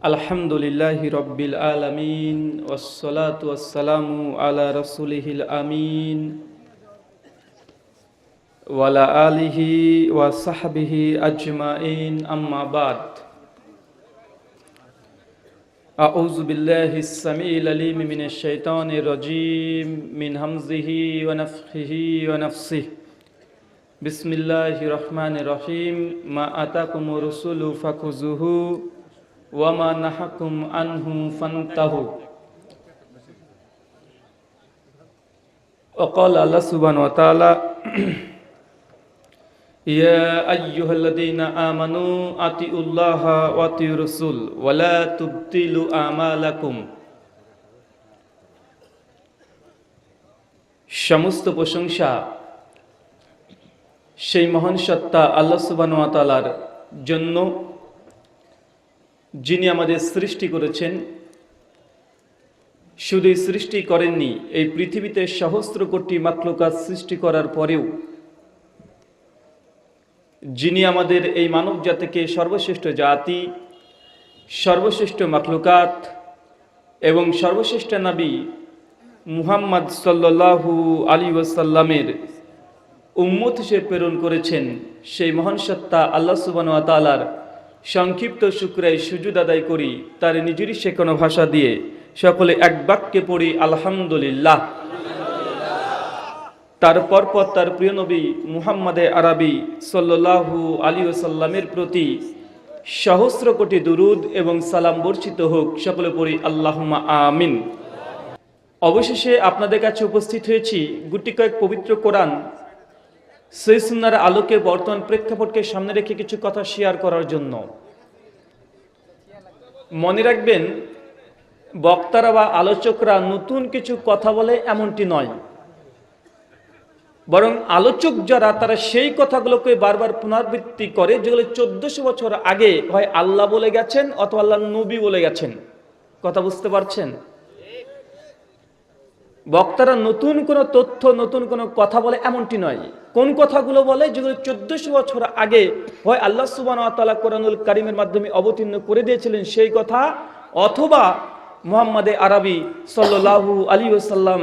আলহামদুলিল্লাহি রব্বিল আলামিন ওয়াসসালাতু ওয়াসসালামু আলা রাসূলিহিল আমিন ওয়া আলা আলিহি ওয়া সাহবিহি আজমাইন আম্মা বাদ। আউযু বিল্লাহিস সামিউল আলিম মিনাশ শাইতানির রাজীম মিন হামজিহি ওয়া নাফখিহি ওয়া নাফসিহি। বিসমিল্লাহির রহমানির রহিম। মা আতাকুমুর রাসূলু ফাখুযুহু ওয়া মা নাহাকুম আনহু ফান্তাহু। وقال الله سبحانه وتعالى يا أيها الذين آمنوا أطيعوا الله وأطيعوا الرسول ولا تبطلوا أعمالكم। সমস্ত প্রশংসা সেই মহান সত্তা আল্লাহ সুবহানাহু ওয়া তাআলার জন্য, যিনি আমাদের সৃষ্টি করেছেন। শুধু সৃষ্টি করেননি, এই পৃথিবীতে সহস্র কোটি মাখলুকাত সৃষ্টি করার পরেও যিনি আমাদের এই মানব জাতিকে সর্বশ্রেষ্ঠ জাতি, সর্বশ্রেষ্ঠ মাখলুকাত এবং সর্বশ্রেষ্ঠ নবী মুহাম্মদ সাল্লাল্লাহু আলাইহি ওয়াসাল্লামের উম্মত হিসেবে প্রেরণ করেছেন, সেই মহান সত্তা আল্লাহ সুবহানাহু ওয়া তাআলার সংক্ষিপ্ত শুকরায় সুজুদ আদায় করি। তার নিজেরই শেখানো ভাষা দিয়ে সকলে এক বাক্যে পড়ি আলহামদুলিল্লাহ। তার পরপর তার প্রিয় নবী মুহাম্মদে আরবি সাল্লাল্লাহু আলাইহি ওয়াসাল্লামের প্রতি সহস্র কোটি দুরুদ এবং সালাম বর্ষিত হোক। সকলে পড়ি আল্লাহুম্মা আমিন। অবশেষে আপনাদের কাছে উপস্থিত হয়েছি গুটি কয়েক পবিত্র কোরআন সহিহ সুন্নাহর আলোকে বর্তমান প্রেক্ষাপটকে সামনে রেখে কিছু কথা শেয়ার করার জন্য। মনে রাখবেন, বক্তারা বা আলোচকরা নতুন কিছু কথা বলে এমনটি নয়, বরং আলোচক যারা তারা সেই কথাগুলোকে বারবার পুনরাবৃত্তি করে যেগুলো 1400 বছর আগে হয় আল্লাহ বলে গেছেন অথবা আল্লাহ নবী বলে গেছেন। কথা বুঝতে পারছেন? বক্তারা নতুন কোনো তথ্য, নতুন কোনো কথা বলে এমনটি নয়। কোন কথাগুলো বলে যেগুলো 1400 বছর আগে হয় আল্লাহ সুবহানাহু ওয়া তাআলা কোরআনুল কারীমের মাধ্যমে অবতীর্ণ করে দিয়েছিলেন সেই কথা, অথবা মুহাম্মদে আরবি সাল্লাল্লাহু আলাইহি ওয়াসাল্লাম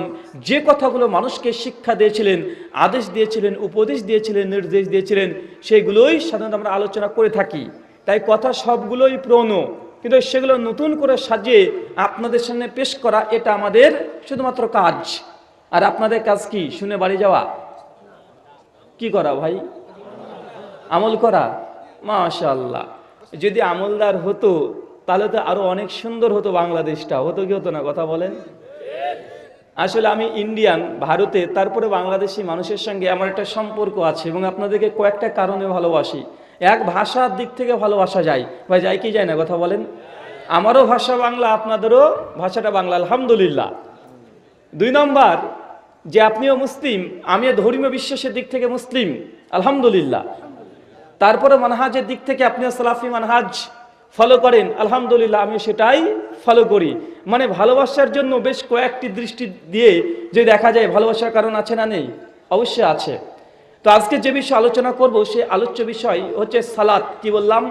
যে কথাগুলো মানুষকে শিক্ষা দিয়েছিলেন, আদেশ দিয়েছিলেন, উপদেশ দিয়েছিলেন, নির্দেশ দিয়েছিলেন, সেগুলোই সাধারণত আমরা আলোচনা করে থাকি। তাই কথা সবগুলোই পুরনো, কিন্তু সেগুলো নতুন করে সাজিয়ে আপনাদের সামনে পেশ করা এটা আমাদের শুধুমাত্র কাজ। আর আপনাদের কাজ কি? শুনে বাড়ি যাওয়া? কি করা ভাই? আমল করা। মাশাআল্লাহ, যদি আমলদার হতো তাহলে তো আরো অনেক সুন্দর হতো বাংলাদেশটা। হতো কি হতো না? কথা বলেন। আসলে আমি ইন্ডিয়ান, ভারতে, তারপরে বাংলাদেশি মানুষের সঙ্গে আমার একটা সম্পর্ক আছে এবং আপনাদেরকে কয়েকটা কারণে ভালোবাসি। এক, ভাষার দিক থেকে ভালোবাসা যায়। ভাই যায় কি যায় না? কথা বলেন। আমারও ভাষা বাংলা, আপনাদেরও ভাষাটা বাংলা, আলহামদুলিল্লাহ। 2 নম্বর, যে আপনিও মুসলিম, আমিও ধর্মীয় বিশ্বাসের দিক থেকে মুসলিম, আলহামদুলিল্লাহ। তারপরে মানহাজের দিক থেকে আপনিও সালাফি মানহাজ ফলো করেন, আলহামদুলিল্লাহ, আমি সেটাই ফলো করি। মানে ভালোবাসার জন্য বেশ কয়েকটি দৃষ্টি দিয়ে যে দেখা যায় ভালোবাসার কারণ আছে না নেই? অবশ্যই আছে। তো আজকে যে বিষয়ে আলোচনা করব সে আলোচ্য বিষয় হচ্ছে সালাত। কি বললাম?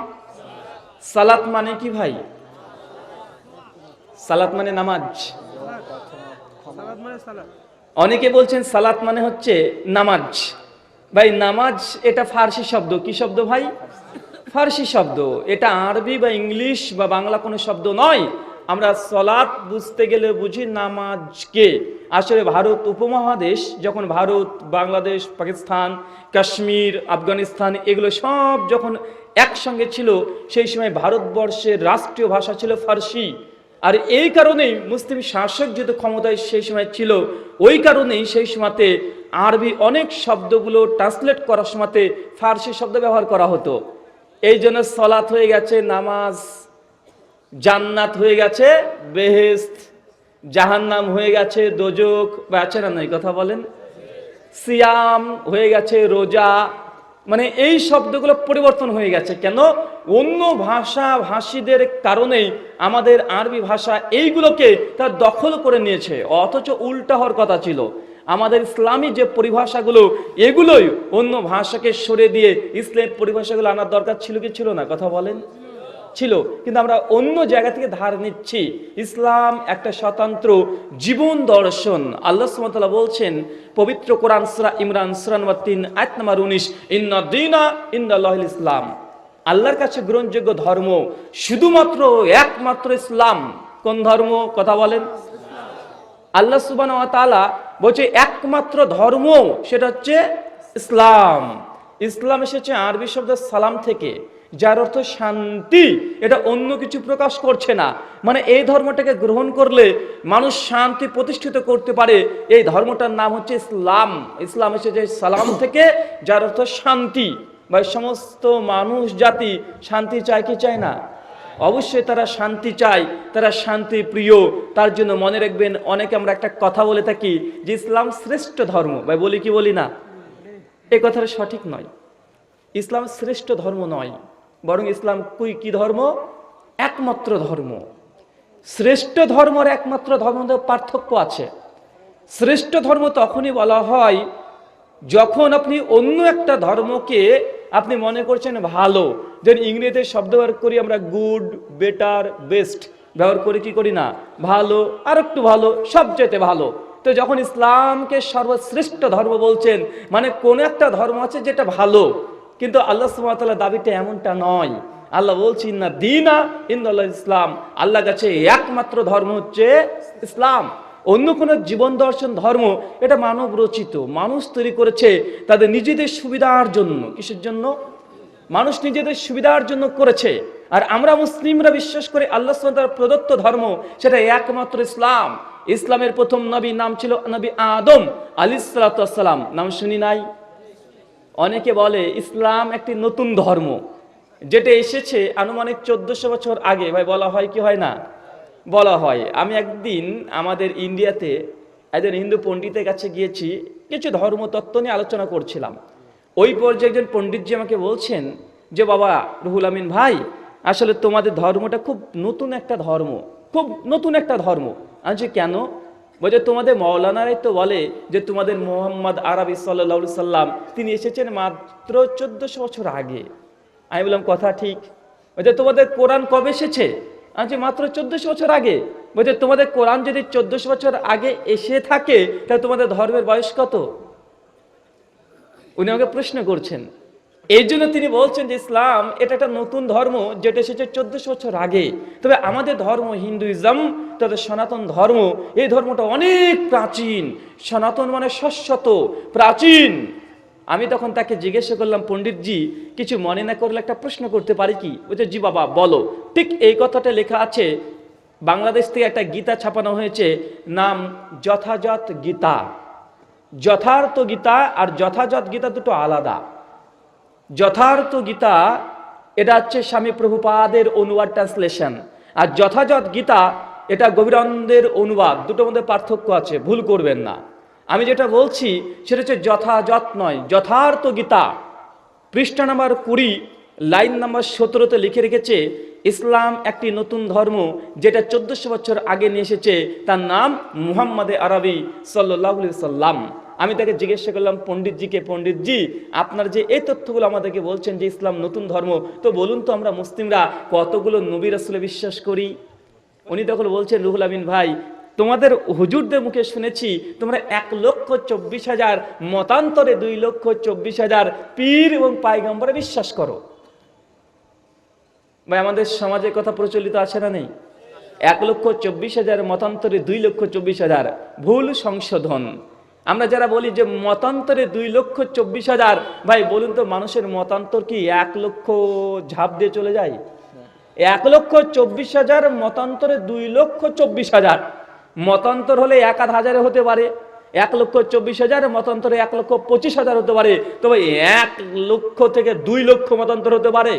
সালাত মানে কি ভাই? সালাত মানে নামাজ। অনেকে বলছেন সালাত মানে হচ্ছে নামাজ। ভাই নামাজ এটা ফার্সি শব্দ। কি শব্দ ভাই? ফার্সি শব্দ। এটা আরবি বা ইংলিশ বা বাংলা কোনো শব্দ নয়। আমরা সালাত বুঝতে গেলে বুঝি নামাজকে। আসলে ভারত উপমহাদেশ, যখন ভারত, বাংলাদেশ, পাকিস্তান, কাশ্মীর, আফগানিস্তান এগুলো সব যখন একসঙ্গে ছিল, সেই সময় ভারতবর্ষের রাষ্ট্রীয় ভাষা ছিল ফার্সি। আর এই কারণেই মুসলিম শাসক যেহেতু ক্ষমতায় সেই সময় ছিল, ওই কারণেই সেই সময়তে আরবি অনেক শব্দগুলো ট্রান্সলেট করার সময়তে ফার্সি শব্দ ব্যবহার করা হতো। এই জন্য সালাত হয়ে গেছে নামাজ, জান্নাত হয়ে গেছে বেহেশত, জাহান্নাম হয়ে গেছে দোজখ, বা আছে না নাই? কথা বলেন। সিয়াম হয়ে গেছে রোজা। মানে এই শব্দগুলো পরিবর্তন হয়ে গেছে। কেন? অন্য ভাষা ভাষীদের কারণেই আমাদের আরবি ভাষা এইগুলোকে তার দখল করে নিয়েছে, অথচ উল্টা হওয়ার কথা ছিল। আমাদের ইসলামী যে পরিভাষাগুলো, এগুলোই অন্য ভাষাকে সরে দিয়ে ইসলামের পরিভাষাগুলো আনার দরকার ছিল কি ছিল না? কথা বলেন। ছিল, কিন্তু আমরা অন্য জায়গা থেকে ধার নিচ্ছি। ইসলাম একটা স্বতন্ত্র জীবন দর্শন। আল্লাহ সুবহানাহু ওয়া তাআলা বলছেন পবিত্র কোরআন সূরা ইমরান সূরা নম্বর 3 আয়াত নম্বর 19, ইন্না দীনা ইনদাল্লাহিল ইসলাম। আল্লাহর কাছে গ্রহণযোগ্য ধর্ম শুধুমাত্র একমাত্র ইসলাম। কোন ধর্ম? কথা বলেন। আল্লাহ সুবহানাহু ওয়া তাআলা বলছে একমাত্র ধর্ম, সেটা হচ্ছে ইসলাম। ইসলাম এসেছে আরবি শব্দ সালাম থেকে, যার অর্থ শান্তি। এটা অন্য কিছু প্রকাশ করছে না। মানে এই ধর্মটাকে গ্রহণ করলে মানুষ শান্তি প্রতিষ্ঠিত করতে পারে। এই ধর্মটার নাম হচ্ছে ইসলাম। ইসলাম এসেছে সালাম থেকে, যার অর্থ শান্তি। বা সমস্ত মানুষ জাতি শান্তি চায় কি চায় না? অবশ্যই তারা শান্তি চায়, তারা শান্তি প্রিয়। তার জন্য মনে রাখবেন, অনেকে আমরা একটা কথা বলে থাকি যে ইসলাম শ্রেষ্ঠ ধর্ম। ভাই বলি কি বলি না? এই কথাটা সঠিক নয়। ইসলাম শ্রেষ্ঠ ধর্ম নয়, বরং ইসলাম কি ধর্ম? একমাত্র ধর্ম। শ্রেষ্ঠ ধর্ম আর একমাত্র ধর্মের মধ্যে পার্থক্য আছে। শ্রেষ্ঠ ধর্ম তখনই বলা হয় যখন আপনি অন্য একটা ধর্মকে আপনি মনে করছেন ভালো। যেন ইংরেজিতে শব্দ ব্যবহার করি আমরা গুড, বেটার, বেস্ট ব্যবহার করি, কি করি না? ভালো, আর একটু ভালো, সবচেয়ে ভালো। তো যখন ইসলামকে সর্বশ্রেষ্ঠ ধর্ম বলছেন, মানে কোন একটা ধর্ম আছে যেটা ভালো, কিন্তু আল্লাহ সুবহানাহু ওয়া তাআলার দাবিটা এমনটা নয়। আল্লাহ বলছেন না দীনা ইনদাল্লাহিল ইসলাম, আল্লাহর কাছে একমাত্র ধর্ম হচ্ছে ইসলাম। অন্য কোনো জীবন দর্শন ধর্ম এটা মানব রচিত, মানুষ তৈরি করেছে তাদের নিজেদের সুবিধার জন্য। কিসের জন্য? মানুষ নিজেদের সুবিধার জন্য করেছে। আর আমরা মুসলিমরা বিশ্বাস করি আল্লাহ সুবহানাহু ওয়া তাআলার প্রদত্ত ধর্ম সেটা একমাত্র ইসলাম। ইসলামের প্রথম নবী নাম ছিল নবী আদম আলাইহিস সালাতু ওয়াস সালাম। নাম শুনি নাই? অনেকে বলে ইসলাম একটি নতুন ধর্ম, যেটা এসেছে আনুমানিক 1400 বছর আগে। ভাই বলা হয় কি হয় না? বলা হয়। আমি একদিন আমাদের ইন্ডিয়াতে একজন হিন্দু পণ্ডিতের কাছে গিয়েছি, কিছু ধর্মতত্ত্ব নিয়ে আলোচনা করছিলাম। ওই পর্যায়ে একজন পণ্ডিতজি আমাকে বলছেন যে বাবা রুহুল আমিন ভাই, আসলে তোমাদের ধর্মটা খুব নতুন একটা ধর্ম, খুব নতুন একটা ধর্ম। আমি কেন? বলছে তোমাদের মৌলানারাই তো বলে যে তোমাদের মোহাম্মদ আরবি সাল্লাল্লাহু আলাইহি সাল্লাম তিনি এসেছেন মাত্র 1400 বছর আগে। আমি বললাম কথা ঠিক। বলছে তোমাদের কোরআন কবে এসেছে? আজ মাত্র 1400 বছর আগে। বলছে তোমাদের কোরআন যদি 1400 বছর আগে এসে থাকে তাহলে তোমাদের ধর্মের বয়স কত? উনি আমাকে প্রশ্ন করছেন। এই জন্য তিনি বলছেন যে ইসলাম এটা একটা নতুন ধর্ম যেটা এসেছে 1400 বছর আগে। তবে আমাদের ধর্ম হিন্দুইজম, তাদের সনাতন ধর্ম, এই ধর্মটা অনেক প্রাচীন। সনাতন মানে শাশ্বত, প্রাচীন। আমি তখন তাকে জিজ্ঞাসা করলাম, পণ্ডিতজি কিছু মনে না করলে একটা প্রশ্ন করতে পারি কি? বলছে জি বাবা বলো। ঠিক এই কথাটা লেখা আছে, বাংলাদেশ থেকে একটা গীতা ছাপানো হয়েছে, নাম যথাযথ গীতা। যথার্থ গীতা আর যথাযথ গীতা দুটো আলাদা। যথার্থ গীতা এটা হচ্ছে স্বামী প্রভুপাদের অনুবাদ, ট্রান্সলেশন। আর যথাযথ গীতা এটা গভীরানন্দের অনুবাদ। দুটোর মধ্যে পার্থক্য আছে, ভুল করবেন না। আমি যেটা বলছি সেটা হচ্ছে যথাযথ নয়, যথার্থ গীতা। পৃষ্ঠা নাম্বার 20 লাইন নাম্বার 17তে লিখে রেখেছে ইসলাম একটি নতুন ধর্ম যেটা 1400 বছর আগে নিয়ে এসেছে, তার নাম মুহাম্মদ আরবি সাল্লাল্লাহু আলাইহি সাল্লাম। আমি তাকে জিজ্ঞাসা করলাম পণ্ডিতজিকে, পণ্ডিতজি আপনার যে এই তথ্যগুলো আমাদেরকে বলছেন যে ইসলাম নতুন ধর্ম, তো বলুন তো আমরা মুসলিমরা কতগুলো নবী রাসূলে বিশ্বাস করি? উনি তখন বলছেন রুহুল আমিন ভাই, তোমাদের হুজুরদের মুখে শুনেছি তোমরা 1,24,000 মতান্তরে 2,24,000 পীর এবং পায়গম্বরে বিশ্বাস করো। ভাই আমাদের সমাজে কথা প্রচলিত আছে না নেই? 1,24,000 মতান্তরে 2,24,000, ভুল সংশোধন। আমরা যারা বলি যে মতান্তরে 2,24,000, ভাই বলুন তো মানুষের মতান্তর কি 1 লক্ষ ঝাঁপ দিয়ে চলে যায়? 1,24,000 মতান্তরে 2,24,000। মতান্তর হলে 1,000 হতে পারে, 1,24,000 মতান্তরে 1,25,000 হতে পারে। তবে 1 লক্ষ থেকে 2 লক্ষ মতান্তর হতে পারে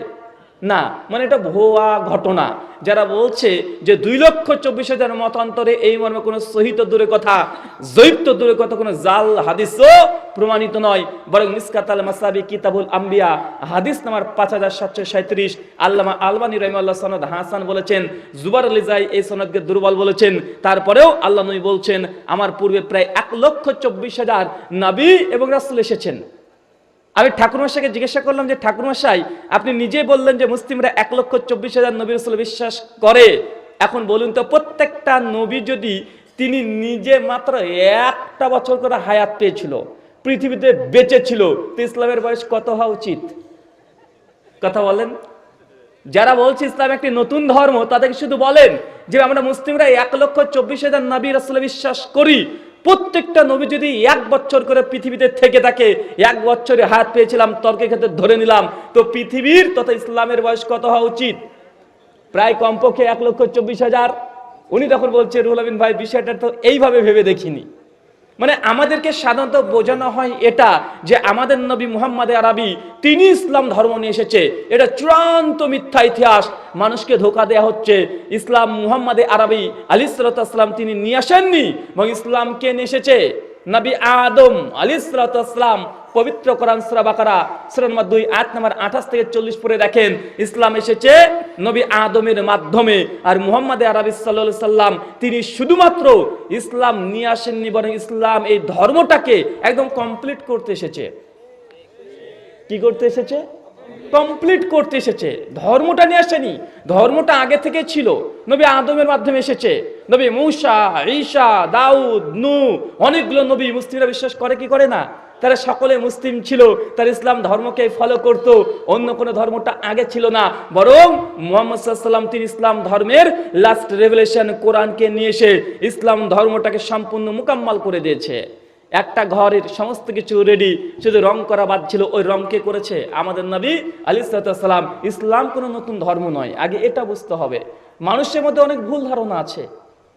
না, মানে এটা ভুয়া ঘটনা। যারা বলছে যে 2,24,000 মতান্তরে এই মর্মে কোনো সহিহ তো দূরের কথা, জয়ীফ তো দূরের কথা, কোনো জাল হাদিসও প্রমাণিত নয়, বরং মিসকাত আল মাসাবি কিতাবুল আম্বিয়া হাদিস নাম্বার 5737, আল্লামা আলবানী রাহিমাহুল্লাহ সনদ হাসান বলেছেন, জুবার আলিজাই এই সনদকে দুর্বল বলেছেন। তারপরেও আল্লাহ নবী বলছেন আমার পূর্বে প্রায় 1,24,000 নবী এবং রাসূল এসেছেন। আমি ঠাকুরমশাইকে জিজ্ঞাসা করলাম যে ঠাকুরমশাই, আপনি নিজে বললেন যে মুসলিমরা 1,24,000 নবী রাসূল বিশ্বাস করে। এখন বলুন তো, প্রত্যেকটা নবী যদি তিনি নিজে মাত্র 1টা বছর করে হায়াত পেয়েছিল, পৃথিবীতে বেঁচে ছিল, তো ইসলামের বয়স কত হওয়া উচিত? কথা বলেন। যারা বলছে ইসলাম একটি নতুন ধর্ম, তাদেরকে শুধু বলেন যে আমরা মুসলিমরা 1,24,000 নবী রাসূল বিশ্বাস করি। প্রত্যেকটা নবী যদি 1 বছর করে পৃথিবীতে থেকে থাকে, 1 বছরে হায়াত পেয়েছিলাম, তর্কের ক্ষেত্রে ধরে নিলাম, তো পৃথিবীর তথা ইসলামের বয়স কত হওয়া উচিত? প্রায় কমপক্ষে 1,24,000। উনি তখন বলছে, রুহুল আমিন ভাই, বিষয়টা তো এইভাবে ভেবে দেখিনি। মানে আমাদেরকে সাধারণত বোঝানো হয় এটা যে আমাদের নবী মুহাম্মদ আরবি তিনি ইসলাম ধর্ম নিয়ে এসেছে, এটা চূড়ান্ত মিথ্যা ইতিহাস। মানুষকে ধোঁকা দেয়া হচ্ছে। ইসলাম মুহাম্মদ আরবি আলাইহিস সালাতু ওয়াস সালাম তিনি নিয়ে আসেননি, এবং ইসলামকে নিয়ে এসেছে নবী আদম আলাইহিস সালাতু ওয়াস সালাম। পবিত্র কোরআন সূরা বাকারা সূরা নম্বর 2 আয়াত নম্বর 28 থেকে 40 পড়ে দেখেন, ইসলাম এসেছে নবী আদমের মাধ্যমে। আর মুহাম্মদ আরবি সাল্লাল্লাহু আলাইহি সাল্লাম তিনি শুধুমাত্র ইসলাম নিয়ে আসেননি, বরং ইসলাম এই ধর্মটাকে একদম কমপ্লিট করতে এসেছে। কি করতে এসেছে? কমপ্লিট করতে এসেছে। ধর্মটা নিয়ে আসেনি, ধর্মটা আগে থেকে ছিল, নবী আদমের মাধ্যমে এসেছে। নবী মূসা, ঈসা, দাউদ, নূহ, অনেকগুলো নবী মুসলিমরা বিশ্বাস করে কি করে না? তারা সকলে মুসলিম ছিল, তারা ইসলাম ধর্মকে ফলো করত। অন্য কোনো ধর্মটা আগে ছিল না, বরং মুহাম্মদ সাল্লাল্লাহু আলাইহি ওয়াসাল্লাম তিনি ইসলাম ধর্মের লাস্ট রেভেলেশন কোরআনকে নিয়ে এসে ইসলাম ধর্মটাকে সম্পূর্ণ মুকাম্মাল করে দিয়েছে। একটা ঘরের সমস্ত কিছু রেডি, শুধু রং করা বাদ ছিল, ওই রংকে করেছে আমাদের নবী আলাইহিস সালাতু ওয়াস সালাম। ইসলাম কোনো নতুন ধর্ম নয়, আগে এটা বুঝতে হবে। মানুষের মধ্যে অনেক ভুল ধারণা আছে,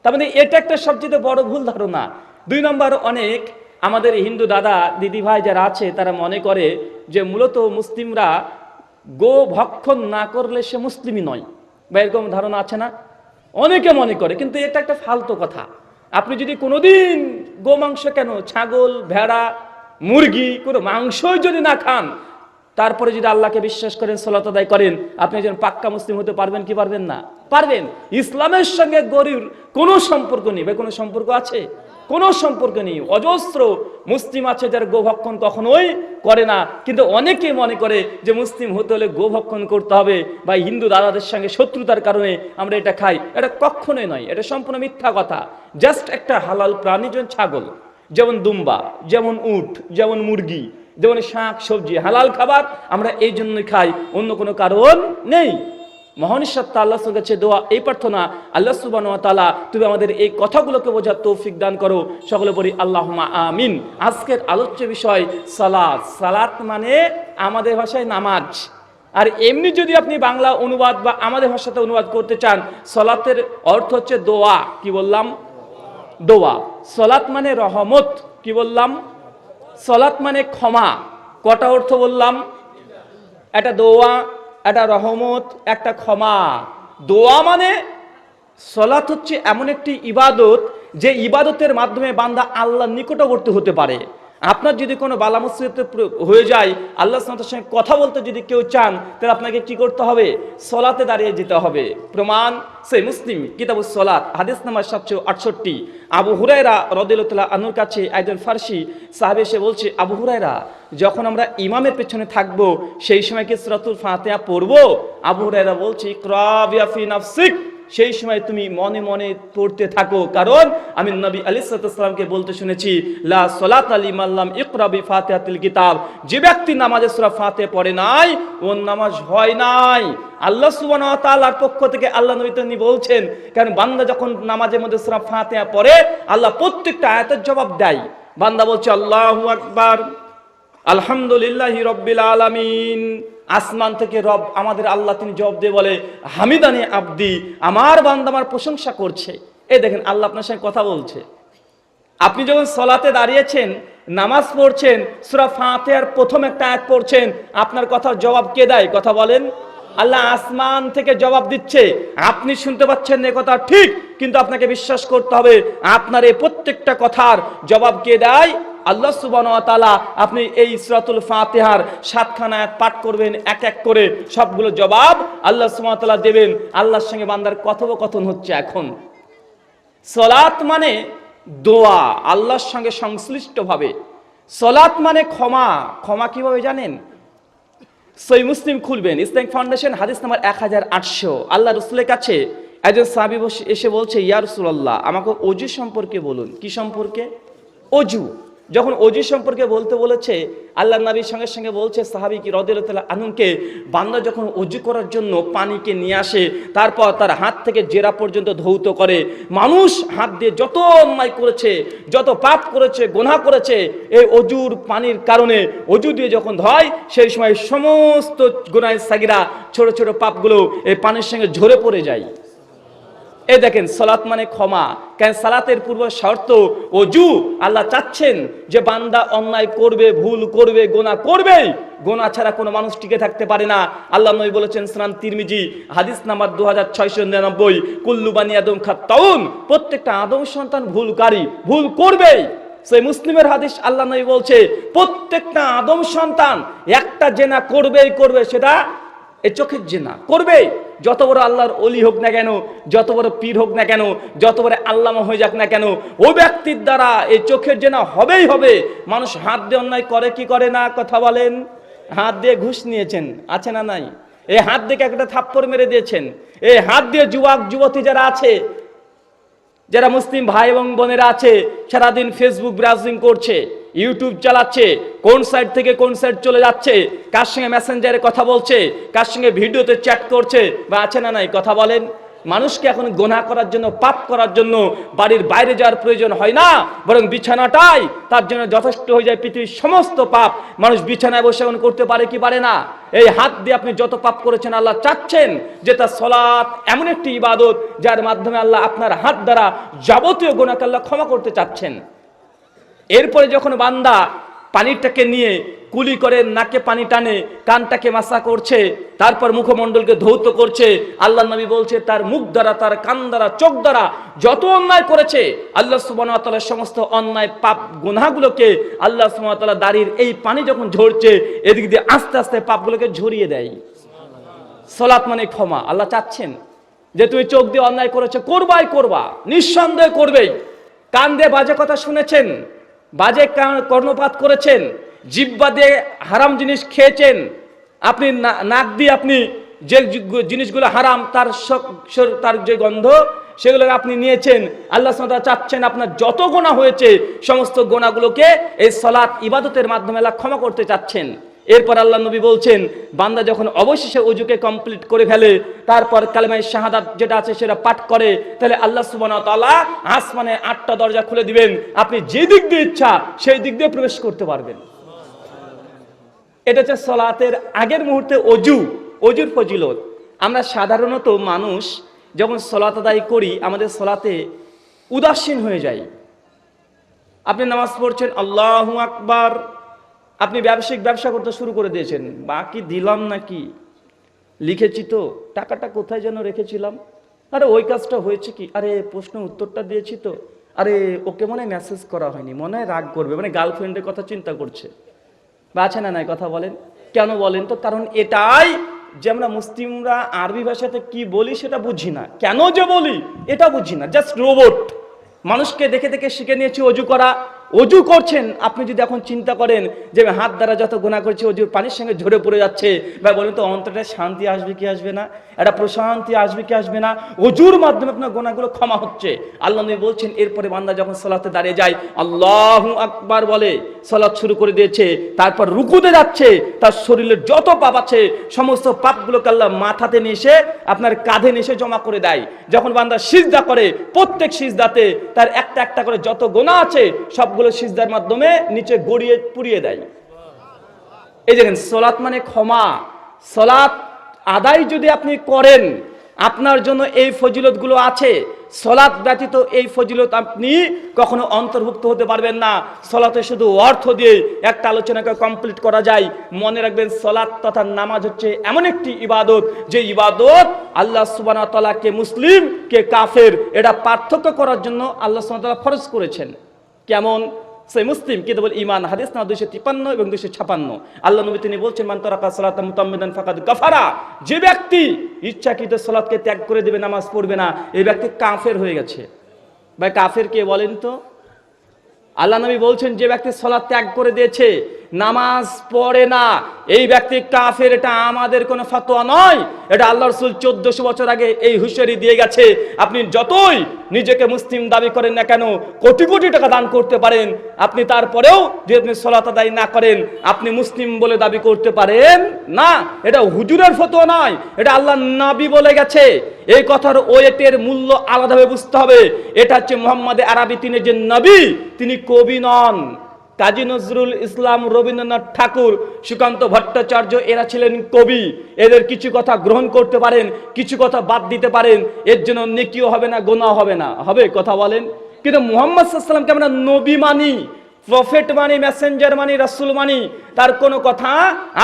তার মানে এটা একটা সবচেয়ে বড় ভুল ধারণা। 2 নম্বর, অনেক আমাদের হিন্দু দাদা দিদি ভাই যারা আছে তারা মনে করে যে মূলত মুসলিমরা গো ভক্ষণ না করলে সে মুসলিমই নয়, বা এরকম ধারণা আছে না? অনেকে মনে করে, কিন্তু এটা একটা ফালতু কথা। আপনি যদি কোনোদিন গো মাংস, কেন ছাগল, ভেড়া, মুরগি, কোনো মাংসই যদি না খান, তারপরে যদি আল্লাহকে বিশ্বাস করেন, সালাত আদায় করেন, আপনি একজন পাক্কা মুসলিম হতে পারবেন কি পারবেন না? পারবেন। ইসলামের সঙ্গে গরুর কোনো সম্পর্ক নেই। ভাই, কোনো সম্পর্ক আছে? কোনো সম্পর্ক নেই। অজস্র মুসলিম আছে যারা গোভক্ষণ কখনোই করে না, কিন্তু অনেকে মনে করে যে মুসলিম হতে হলে গোভক্ষণ করতে হবে, বা হিন্দু দাদাদের সঙ্গে শত্রুতার কারণে আমরা এটা খাই। এটা কখনোই নয়, এটা সম্পূর্ণ মিথ্যা কথা। জাস্ট একটা হালাল প্রাণী, যেমন ছাগল, যেমন দুম্বা, যেমন উট, যেমন মুরগি, যেমন শাক সবজি, হালাল খাবার আমরা এই জন্যই খাই, অন্য কোনো কারণ নেই। মহান সত্তা আল্লাহর কাছে দোয়া, এই প্রার্থনা, আল্লাহ সুবহানাহু ওয়া তাআলা তুমি আমাদের এই কথাগুলোকে বোঝার তৌফিক দান করো। সকলে বলি আল্লাহুম্মা আমিন। আজকের আলোচ্য বিষয় সালাত। সালাত মানে আমাদের ভাষায় নামাজ। আর এমনি যদি আপনি বাংলা অনুবাদ বা আমাদের ভাষাতে অনুবাদ করতে চান, সালাতের অর্থ হচ্ছে দোয়া। কি বললাম? দোয়া। সালাত মানে রহমত। কি বললাম? সালাত মানে ক্ষমা। কটা অর্থ বললাম? একটা দোয়া, একটা রহমত, একটা ক্ষমা। দোয়া মানে সালাত হচ্ছে এমন একটি ইবাদত যে ইবাদতের মাধ্যমে বান্দা আল্লাহর নিকটবর্তী হতে পারে। আপনার যদি কোনো বালা মুসিবত হয়ে যায়, আল্লাহর সঙ্গে কথা বলতে যদি কেউ চান, তাহলে আপনাকে কি করতে হবে? সালাতে দাঁড়িয়ে যেতে হবে। প্রমাণ সে মুসলিম কিতাবুস সালাত, হাদিস নাম্বার 768। আবু হুরায়রা রাদিয়াল্লাহু তাআলা আনহুর কাছে একজন ফারসি সাহাবী এসে বলছে, আবু হুরায়রা, যখন আমরা ইমামের পেছনে থাকবো সেই সময় কি সূরাতুল ফাতিহা পড়বো? আবু হুরায়রা বলছে, ইকরা বিফি নাফসিক, সেই সময় তুমি মনে মনে পড়তে থাকো, কারণ আমি নবী আলাইহিস সালামকে বলতে শুনেছি, লা সালাতা লিমান লাম ইকরা বিফাতিহাতিল কিতাব, যে ব্যক্তি নামাজে সূরা ফাতিহা পড়ে নাই ওর নামাজ হয় নাই। আল্লাহ সুবহানাহু ওয়া তাআলার পক্ষ থেকে আল্লাহ নবী তিনি বলছেন, কারণ বান্দা যখন নামাজের মধ্যে সূরা ফাতিহা পড়ে, আল্লাহ প্রত্যেকটা আয়াতের জবাব দেয়। বান্দা বলছে আল্লাহু আকবার, আলহামদুলিল্লাহি রাব্বিল আলামিন, আসমান থেকে রব আমাদের আল্লাহ তিনি জবাব দিয়ে বলে, হামিদানি আব্দি, আমার বান্দা আমার প্রশংসা করছে। এই দেখেন, আল্লাহ আপনার সঙ্গে কথা বলছে। আপনি যখন সালাতে দাঁড়িয়েছেন, নামাজ পড়ছেন, সূরা ফাতিহার প্রথম একটা আয়াত পড়ছেন, আপনার কথার জবাব কে দেয়? কথা বলেন। আল্লাহ আসমান থেকে জবাব দিচ্ছে। আপনি শুনতে পাচ্ছেন না, কথা ঠিক, কিন্তু আপনাকে বিশ্বাস করতে হবে আপনার এই প্রত্যেকটা কথার জবাব কে দেয়? আল্লাহ সুবহানাহু ওয়া তাআলা। আপনি এই সূরাতুল ফাতিহার 7খানা আয়াত পাঠ করবেন, এক এক করে সবগুলো জবাব আল্লাহ সুবহানাহু ওয়া তাআলা দেবেন। আল্লাহর সঙ্গে বান্দার কথোপকথন হচ্ছে। এখন সালাত মানে দোয়া, আল্লাহর সঙ্গে সংশ্লিষ্ট ভাবে। সালাত মানে ক্ষমা। ক্ষমা কিভাবে জানেন? সহিহ মুসলিম খুলবেন, ইসলামিক ফাউন্ডেশন, হাদিস নাম্বার 1800। আল্লাহ রাসূলের কাছে একজন সাহাবী এসে বলছে, ইয়া রাসূলুল্লাহ, আমাকে ওযু সম্পর্কে বলুন। কি সম্পর্কে? ওযু। যখন ওযু সম্পর্কে বলতে বলেছে, আল্লাহর নবীর সঙ্গে সঙ্গে বলছে সাহাবী কি রাদিয়াল্লাহু তাআলা আনহুকে, বান্দা যখন ওযু করার জন্য পানিকে নিয়ে আসে, তারপর তার হাত থেকে জেরা পর্যন্ত ধৌত করে, মানুষ হাত দিয়ে যত অন্যায় করেছে, যত পাপ করেছে, গুনাহ করেছে, এই ওযুর পানির কারণে ওযু দিয়ে যখন ধয়, সেই সময় সমস্ত গুনাহ সাগীরা, ছোট ছোট পাপগুলো এই পানির সঙ্গে ঝরে পড়ে যায়। এই দেখেন, সালাত মানে ক্ষমা। কেন? সালাতের পূর্ব শর্ত ওযু। আল্লাহ চাচ্ছেন যে বান্দা অন্যায় করবে, ভুল করবে, গুনাহ করবে। গুনাহ ছাড়া কোনো মানুষ টিকে থাকতে পারে না। আল্লাহ নবী বলেছেন, সুনান তিরমিজি হাদিস নাম্বার 2699, কুল্লু বানি আদম খাত্তাউন, প্রত্যেকটা আদম সন্তান ভুলকারী, ভুল করবে। সেই মুসলিমের হাদিস, আল্লাহ নবী বলছে প্রত্যেকটা আদম সন্তান একটা জেনা করবেই করবে, সেটা এই চোখের জেনা করবে। যত বড় আল্লাহর ওলি হোক না কেন, যত বড় পীর হোক না কেন, যত বড় আল্লামা হয়ে যাক না কেন, ও ব্যক্তির দ্বারা এই চোখের জেনা হবেই হবে। মানুষ হাত দিয়ে অন্যায় করে কি করে না? কথা বলেন। হাত দিয়ে ঘুষ নিয়েছেন, আছে না নাই? এই হাত দিয়ে একটা থাপ্পড় মেরে দিয়েছেন। এই হাত দিয়ে যুবক যুবতী যারা আছে, যারা মুসলিম ভাই এবং বোনেরা আছে, সারাদিন ফেসবুক ব্রাউজিং করছে, ইউটিউব চালাচ্ছে, কোন সাইড থেকে কোন সাইড চলে যাচ্ছে, কার সঙ্গে মেসেঞ্জারে কথা বলছে, কার সঙ্গে ভিডিওতে চ্যাট করছে, বা আছে না নাই? কথা বলেন। মানুষকে এখন গুনাহ করার জন্য, পাপ করার জন্য বাড়ির বাইরে যাওয়ার প্রয়োজন হয় না, বরং বিছানাটাই তার জন্য যথেষ্ট হয়ে যায়। পৃথিবীর সমস্ত পাপ মানুষ বিছানায় বসে এখন করতে পারে কি পারে না? এই হাত দিয়ে আপনি যত পাপ করেছেন, আল্লাহ চাচ্ছেন যে তার সালাত এমন একটি ইবাদত যার মাধ্যমে আল্লাহ আপনার হাত দ্বারা যাবতীয় গুনাহকে আল্লাহ ক্ষমা করতে চাচ্ছেন। এরপরে যখন বান্দা পানিটাকে নিয়ে কুলি করে, নাকে পানি টানে, কানটাকে মাসা করছে, তারপর মুখমণ্ডলকে ধৌত করছে, আল্লাহ নবী বলছে তার মুখ দ্বারা, তার কান দ্বারা, চোখ দ্বারা যত অন্যায় করেছে, আল্লাহ সুবহানাহু ওয়া তাআলা সমস্ত অন্যায় পাপ গুনাহগুলোকে আল্লাহ সুবহানাহু ওয়া তাআলা দাড়ির এই পানি যখন ঝরছে, এদিক দিয়ে আস্তে আস্তে পাপগুলোকে ঝরিয়ে দেয়। সালাত মানে ক্ষমা। আল্লাহ চাচ্ছেন যে তুমি চোখ দিয়ে অন্যায় করেছো, করবাই করবা, নিঃসন্দেহে করবেই। কান দিয়ে বাজে কথা শুনেছেন, বাজে কর্ণপাত করেছেন, জিহ্বা দিয়ে হারাম জিনিস খেয়েছেন, আপনি নাক দিয়ে আপনি যে জিনিসগুলো হারাম তার যে গন্ধ, সেগুলো আপনি নিয়েছেন। আল্লাহ সুবহানাহু ওয়া তাআলা চাচ্ছেন আপনার যত গুনাহ হয়েছে, সমস্ত গুনাহগুলোকে এই সালাত ইবাদতের মাধ্যমে আল্লাহ ক্ষমা করতে চাচ্ছেন। এরপর আল্লাহ নবী বলছেন, বান্দা যখন অবশেষে ওযুকে কমপ্লিট করে ফেলে, তারপর কালেমায়ে শাহাদাত যেটা আছে সেটা পাঠ করে, তাহলে আল্লাহ সুবহানাহু ওয়া তাআলা আসমানে 8টা দরজা খুলে দিবেন, আপনি যে দিক দিয়ে ইচ্ছা সেই দিক দিয়ে প্রবেশ করতে পারবেন। এটা হচ্ছে সালাতের আগের মুহূর্তে ওযু, ওযুর ফজিলত। আমরা সাধারণত মানুষ যখন সালাত আদায় করি, আমাদের সালাতে উদাসীন হয়ে যায়। আপনি নামাজ পড়ছেন, আল্লাহু আকবার, আপনি ব্যবসায়িক ব্যবসা করতে শুরু করে দিয়েছেন, বাকি দিলাম নাকি, লিখেছি তো, টাকাটা কোথায় যেন রেখেছিলাম, আরে ওই কাজটা হয়েছে কি, আরে প্রশ্ন উত্তরটা দিয়েছি তো, আরে ওকে মনে হয় মেসেজ করা হয়নি, মনে হয় রাগ করবে, মানে গার্লফ্রেন্ডের কথা চিন্তা করছে, বা আছে না নাই? কথা বলেন। কেন বলেন তো? কারণ এটাই যে আমরা মুসলিমরা আরবি ভাষাতে কি বলি সেটা বুঝি না, কেন যে বলি এটা বুঝি না, জাস্ট রোবট। মানুষকে দেখে দেখে শিখে নিয়েছি ওযু করা। ওযু করছেন, আপনি যদি এখন চিন্তা করেন যে হাত দ্বারা যত গুনাহ করেছি ওযুর পানির সঙ্গে ঝরে পড়ে যাচ্ছে, বা বলেন তো অন্তরে শান্তি আসবে কি আসবে না, একটা প্রশান্তি আসবে কি আসবে না? ওযুর মাধ্যমে আপনার গুনাহগুলো ক্ষমা হচ্ছে। আল্লাহ নবী বলছেন, এরপরে বান্দা যখন সালাতে দাঁড়িয়ে যায়, আল্লাহু আকবার বলে সালাত শুরু করে দিয়েছে, তারপর রুকুতে যাচ্ছে, তার শরীরের যত পাপ আছে সমস্ত পাপগুলোকে আল্লাহ মাথাতে নিয়ে এসে আপনার কাঁধে নিয়ে এসে জমা করে দেয়। যখন বান্দা সিজদা করে, প্রত্যেক সিজদাতে তার একটা একটা করে যত গুনাহ আছে সবগুলো সিজদার মাধ্যমে নিচে গড়িয়ে পুড়িয়ে দেয়। এই দেখেন, সালাত মানে ক্ষমা। সালাত আদায় যদি আপনি করেন, আপনার জন্য এই ফজিলতগুলো আছে। সালাত ব্যতীত এই ফজিলত আপনি কখনো অন্তর্ভুক্ত হতে পারবেন না। সালাতে শুধু অর্থ দিয়ে একটা আলোচনাকে কমপ্লিট করা যায়। মনে রাখবেন, সালাত তথা নামাজ হচ্ছে এমন একটি ইবাদত, যে ইবাদত আল্লাহ সুবহানাহু ওয়া তাআলা কে মুসলিম কে কাফের এটা পার্থক্য করার জন্য আল্লাহ সুবহানাহু ওয়া তাআলা ফরজ করেছেন। কেমন? সহিহ মুসলিম কিতাবুল ঈমান হাদিস নাম্বার 253 এবং 256, আল্লাহ নবী তিনি বলছেন, মান তারাকা সালাতান মুতাম্মিদান ফাকাদ কাফারা, যে ব্যক্তি ইচ্ছাকৃত সালাতকে ত্যাগ করে দেবে, নামাজ পড়বে না, এই ব্যক্তি কাফের হয়ে গেছে। ভাই কাফের কে বলেন তো? আল্লাহ নবী বলছেন যে ব্যক্তি সালাত ত্যাগ করে দিয়েছে, নামাজ পড়ে না, এই ব্যক্তি কাফের। এটা আমাদের কোনো ফতোয়া নয়, এটা আল্লাহ রাসূল 1400 বছর আগে এই হুঁশিয়ারি দিয়ে গেছে। আপনি যতই নিজেকে মুসলিম দাবি করেন না কেন, কোটি কোটি টাকা দান করতে পারেন, আপনি তারপরেও যদি আপনি সালাত আদায় না করেন, আপনি মুসলিম বলে দাবি করতে পারেন না। এটা হুজুরের ফতোয়া নয়, এটা আল্লাহর নবী বলে গেছে। এই কথার ওয়েটের মূল্য আলাদাভাবে বুঝতে হবে। এটা হচ্ছে মুহাম্মদ আরবি, তিনি যে নবী, তিনি কবি নন। কাজী নজরুল ইসলাম, রবীন্দ্রনাথ ঠাকুর, সুকান্ত ভট্টাচার্য, এরা ছিলেন কবি। এদের কিছু কথা গ্রহণ করতে পারেন, কিছু কথা বাদ দিতে পারেন, এর জন্য নেকিও হবে না, গোনাও হবে না। হবে কথা বলেন। কিন্তু মুহাম্মদ সাল্লাল্লাহু আলাইহি ওয়াসাল্লামকে আমরা নবী মানি, প্রফেট মানি, মেসেঞ্জার মানি, রাসূল মানি। তার কোনো কথা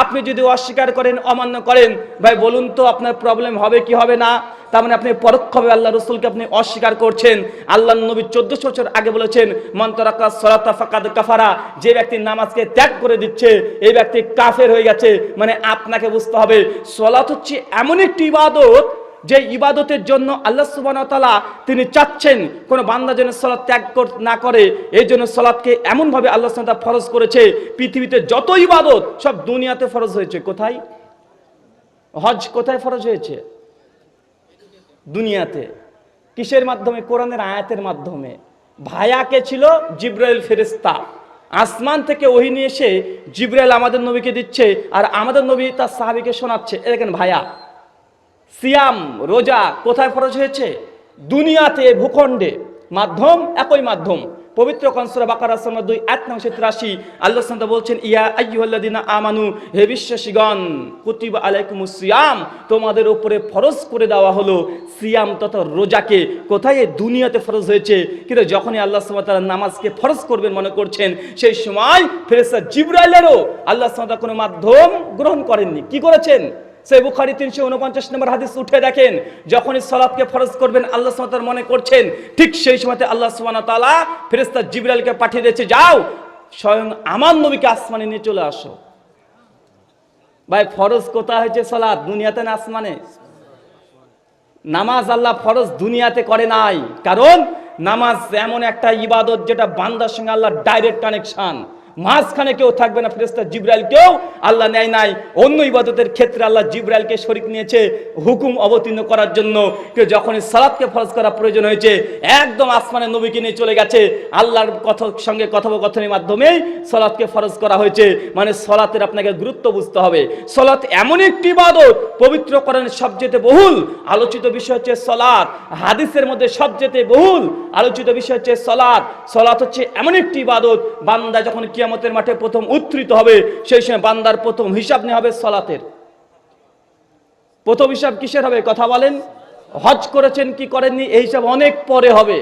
আপনি যদি অস্বীকার করেন, অমান্য করেন, ভাই বলুন তো আপনার প্রবলেম হবে কি হবে না? তার মানে আপনি পরোক্ষভাবে আল্লাহ রাসূলকে আপনি অস্বীকার করছেন। আল্লাহর নবী 1400 বছর আগে বলেছেন, মান তারাকা সালাতা ফাকাদ কাফারা, যে ব্যক্তি নামাজকে ত্যাগ করে দিচ্ছে এই ব্যক্তি কাফের হয়ে গেছে। মানে আপনাকে বুঝতে হবে সালাত হচ্ছে এমন একটি ইবাদত, যে ইবাদতের জন্য আল্লাহ সুবহানাহু ওয়া তাআলা তিনি চাচ্ছেন কোন বান্দা যেন সালাত ত্যাগ না করে। এই জন্য সালাতকে এমন ভাবে আল্লাহ সুবহানাহু ওয়া তাআলা ফরজ করেছে। পৃথিবীতে যত ইবাদত সব দুনিয়াতে ফরজ হয়েছে। কোথায়? হজ কোথায় ফরজ হয়েছে? দুনিয়াতে। কিসের মাধ্যমে? কোরআনের আয়াতের মাধ্যমে। ভায়া কে ছিল? জিবরাইল ফেরেশতা। আসমান থেকে ওহী নিয়ে এসে জিবরাইল আমাদের নবীকে দিচ্ছে, আর আমাদের নবী তার সাহাবীকে শোনাচ্ছে। এ দেখেন ভায়া। সিয়াম, রোজা কোথায় ফরজ হয়েছে? দুনিয়াতে, ভূখণ্ডে। মাধ্যম একই মাধ্যম। পবিত্র সূরা বাকারা 2 আয়াত নং 83 আল্লাহ সুবহানাহু ওয়া তাআলা বলছেন, ইয়া আইয়ুহাল্লাযিনা আমানু, হে বিশ্বাসীগণ, কুতিবা আলাইকুমুস সিয়াম, তোমাদের উপরে ফরজ করে দেওয়া হলো সিয়াম তথা রোজাকে। কোথায়? দুনিয়াতে ফরজ হয়েছে। কিন্তু যখনই আল্লাহ সুবহানাহু ওয়া তাআলা নামাজকে ফরজ করবেন মনে করছেন, সেই সময় ফেরেশতা জিবরাইলেরও আল্লাহ সুবহানাহু ওয়া তাআলা কোনো মাধ্যম গ্রহণ করেননি। কি করেছেন? সহিহ বুখারী 349 নম্বর হাদিস উঠে দেখেন, যখনই সালাতকে ফরজ করবেন আল্লাহ সুবহানাহু ওয়া তাআলা মনে করছেন, ঠিক সেই সময়তে আল্লাহ সুবহানাহু ওয়া তাআলা ফেরেশতা জিবরাইলকে পাঠিয়ে দিয়েছে, যাও স্বয়ং আমার নবীকে আসমানে নিয়ে চলে আসো। ভাই ফরজ কোথায় হয়েছে সালাত? দুনিয়াতে না আসমানে? নামাজ আল্লাহ ফরজ দুনিয়াতে করে নাই, কারণ নামাজ এমন একটা ইবাদত যেটা বান্দার সঙ্গে আল্লাহ ডাইরেক্ট কানেকশন। মাঝখানে কেউ থাকবে না। ফেরেশতা জিবরাইলকেও আল্লাহ নেয় নাই। অন্য ইবাদতের ক্ষেত্রে আল্লাহ জিবরাইলকে শরীক নিয়েছে হুকুম অবতীর্ণ করার জন্য। কেউ যখনই সালাতকে ফরজ করা প্রয়োজন হয়েছে, একদম আসমানের নবীকে নিয়ে চলে গেছে। আল্লাহর সঙ্গে কথোপকথনের মাধ্যমেই সালাতকে ফরজ করা হয়েছে। মানে সালাতের আপনাকে গুরুত্ব বুঝতে হবে। সালাত এমন একটি ইবাদত, পবিত্র কোরআনের সবচেয়ে বহুল আলোচিত বিষয় হচ্ছে সালাত। হাদিসের মধ্যে সবচেয়ে বহুল আলোচিত বিষয় হচ্ছে সালাত। সালাত হচ্ছে এমন একটি ইবাদত, বান্দা যখন কিয়ামতের মাঠে প্রথম উত্থিত হবে, সেই সময় বান্দার প্রথম হিসাব নেওয়া হবে সালাতের। প্রথম হিসাব কিসের হবে? কথা বলেন। হজ করেছেন কি করেননি এই হিসাব অনেক পরে হবে।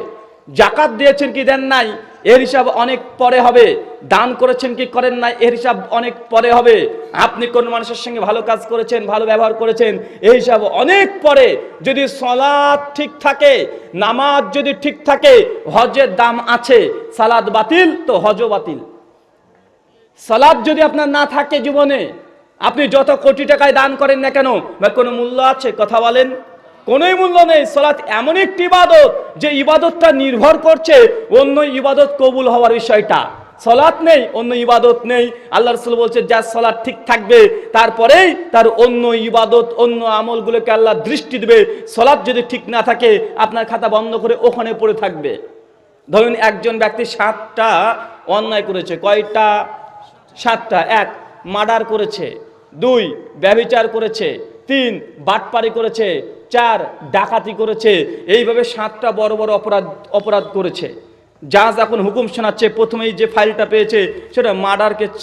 যাকাত দিয়েছেন কি দেন নাই এর হিসাব অনেক পরে হবে। দান করেছেন কি করেন নাই এর হিসাব অনেক পরে হবে। আপনি কোন মানুষের সঙ্গে ভালো কাজ করেছেন, ভালো ব্যবহার করেছেন, এই হিসাব অনেক পরে। যদি সালাত ঠিক থাকে, নামাজ যদি ঠিক থাকে, হজের দাম আছে। সালাত বাতিল তো হজও বাতিল। সালাত যদি আপনার না থাকে জীবনে, আপনি যত কোটি টাকায় দান করেন না কেন, বা কোনো মূল্য আছে? কথা বলেন। কোনোই মূল্য নেই। সালাত এমন একটি ইবাদত যে ইবাদতটা নির্ভর করছে অন্য ইবাদত কবুল হওয়ার বিষয়টা। সালাত নেই, অন্য ইবাদত নেই। আল্লাহ রাসূল বলছে, যার সালাত ঠিক থাকবে তারপরেই তার অন্য ইবাদত, অন্য আমলগুলোকে আল্লাহ দৃষ্টি দেবে। সালাত যদি ঠিক না থাকে, আপনার খাতা বন্ধ করে ওখানে পড়ে থাকবে। ধরুন একজন ব্যক্তি 7টা অন্যায় করেছে। কয়টা? 7টা। 1 মার্ডার করেছে, 2 ব্যভিচার করেছে, 3 বাটপারি করেছে, 4 ডাকাতি করেছে। এইভাবে 7টা বড় বড় অপরাধ করেছে। জাজ এখন হুকুম শোনাচ্ছে। প্রথমেই যে ফাইলটা পেয়েছে সেটা মার্ডার কেস।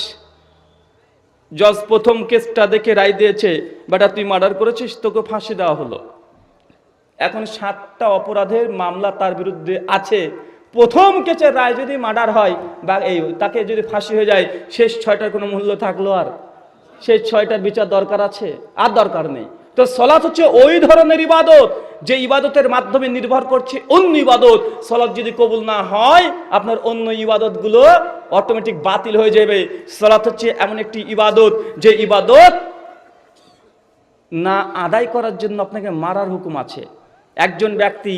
জজ প্রথম কেসটা দেখে রায় দিয়েছে, বেটা তুই মার্ডার করেছিস, তোকে ফাঁসি দেওয়া হলো। এখন 7টা অপরাধের মামলা তার বিরুদ্ধে আছে। প্রথম কেসের রায় যদি মার্ডার হয় বা তাকে যদি ফাঁসি হয়ে যায়, শেষ 6টার কোনো মূল্য থাকলো? আর শেষ 6টার বিচার দরকার আছে? আর দরকার নেই। তো সালাত হচ্ছে ওই ধরনের ইবাদত যে ইবাদতের মাধ্যমে নির্ভর করছে অন্য ইবাদত। সালাত যদি কবুল না হয়, আপনার অন্য ইবাদতগুলো অটোমেটিক বাতিল হয়ে যাবে। সালাত হচ্ছে এমন একটি ইবাদত যে ইবাদত না আদায় করার জন্য আপনাকে মারার হুকুম আছে। একজন ব্যক্তি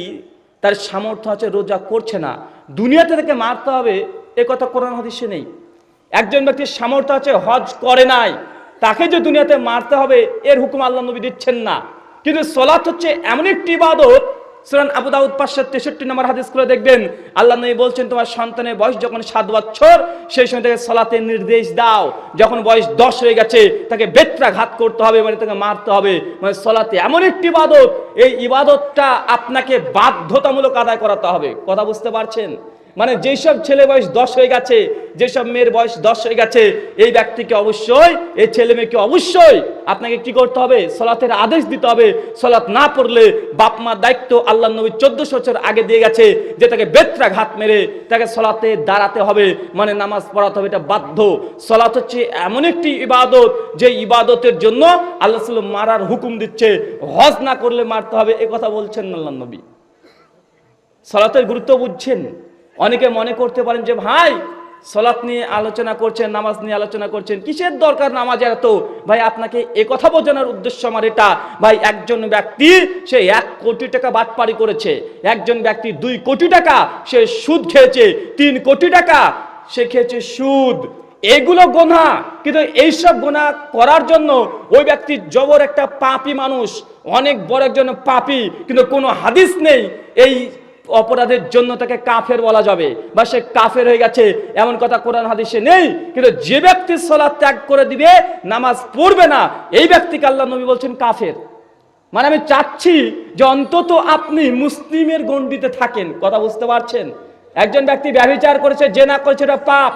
তার সামর্থ্য আছে, রোজা করছে না, দুনিয়াতে তাকে মারতে হবে, এ কথা কোরআন হাদিসে নেই। একজন ব্যক্তির সামর্থ্য আছে, হজ করে নাই, তাকে যে দুনিয়াতে মারতে হবে এর হুকুম আল্লাহ নবী দিচ্ছেন না। কিন্তু সালাত হচ্ছে এমন একটি ইবাদত, সূরা আবু দাউদ 563 নম্বর হাদিস করে দেখবেন আল্লাহ নবী বলছেন তোমার সন্তানের বয়স যখন 7 বছর সেই সময় থেকে সালাতের নির্দেশ দাও, যখন বয়স 10 হয়ে গেছে তাকে বেত্রাঘাত করতে হবে, মানে তাকে মারতে হবে। মানে সালাতে এমন একটি ইবাদত, এই ইবাদতটা আপনাকে বাধ্যতামূলক আদায় করাতে হবে। কথা বুঝতে পারছেন? মানে যেসব ছেলে বয়স 10 হয়ে গেছে, যেসব মেয়ের বয়স 10 হয়ে গেছে, এই ব্যক্তিকে অবশ্যই, এই ছেলে মেয়েকে অবশ্যই আপনাকে কি করতে হবে? সালাতের আদেশ দিতে হবে। সালাত না পড়লে বাপ মার দায়িত্ব আল্লাহ নবী 1400 বছর আগে দিয়ে গেছে যে তাকে বেত্রাঘাত মেরে তাকে সালাতে দাঁড়াতে হবে, মানে নামাজ পড়াতে হবে, এটা বাধ্য। সালাত হচ্ছে এমন একটি ইবাদত যে ইবাদতের জন্য আল্লাহ সাল্লাল্লাহু মারার হুকুম দিচ্ছে, হজ না করলে মারতে হবে, এ কথা বলছেন আল্লাহ নবী। সালাতের গুরুত্ব বুঝছেন? অনেকে মনে করতে পারেন যে ভাই সালাত নিয়ে আলোচনা করছেন, নামাজ নিয়ে আলোচনা করছেন, কিসের দরকার নামাজের এত? ভাই আপনাকে এ কথা বোঝানোর উদ্দেশ্য আমার এটা, ভাই একজন ব্যক্তি সে 1 কোটি টাকা বাটপারি করেছে, একজন ব্যক্তি 2 কোটি টাকা সে সুদ খেয়েছে, 3 কোটি টাকা সে খেয়েছে সুদ, এগুলো গুনাহ। কিন্তু এইসব গুনাহ করার জন্য ওই ব্যক্তি জবর একটা পাপী মানুষ, অনেক বড় একজন পাপী, কিন্তু কোনো হাদিস নেই এই অপরাধের জন্য তাকে কাফের বলা যাবে বা সে কাফের হয়ে গেছে, এমন কথা কোরআন হাদিসে নেই। কিন্তু যে ব্যক্তি সালাত ত্যাগ করে দিবে, নামাজ পড়বে না, এই ব্যক্তিকে আল্লাহ নবী বলছেন কাফের। মানে আমি চাচ্ছি যে অন্তত আপনি মুসলিমের গণ্ডিতে থাকেন। কথা বুঝতে পারছেন? একজন ব্যক্তি ব্যভিচার করেছে, জেনা করেছে, এটা পাপ,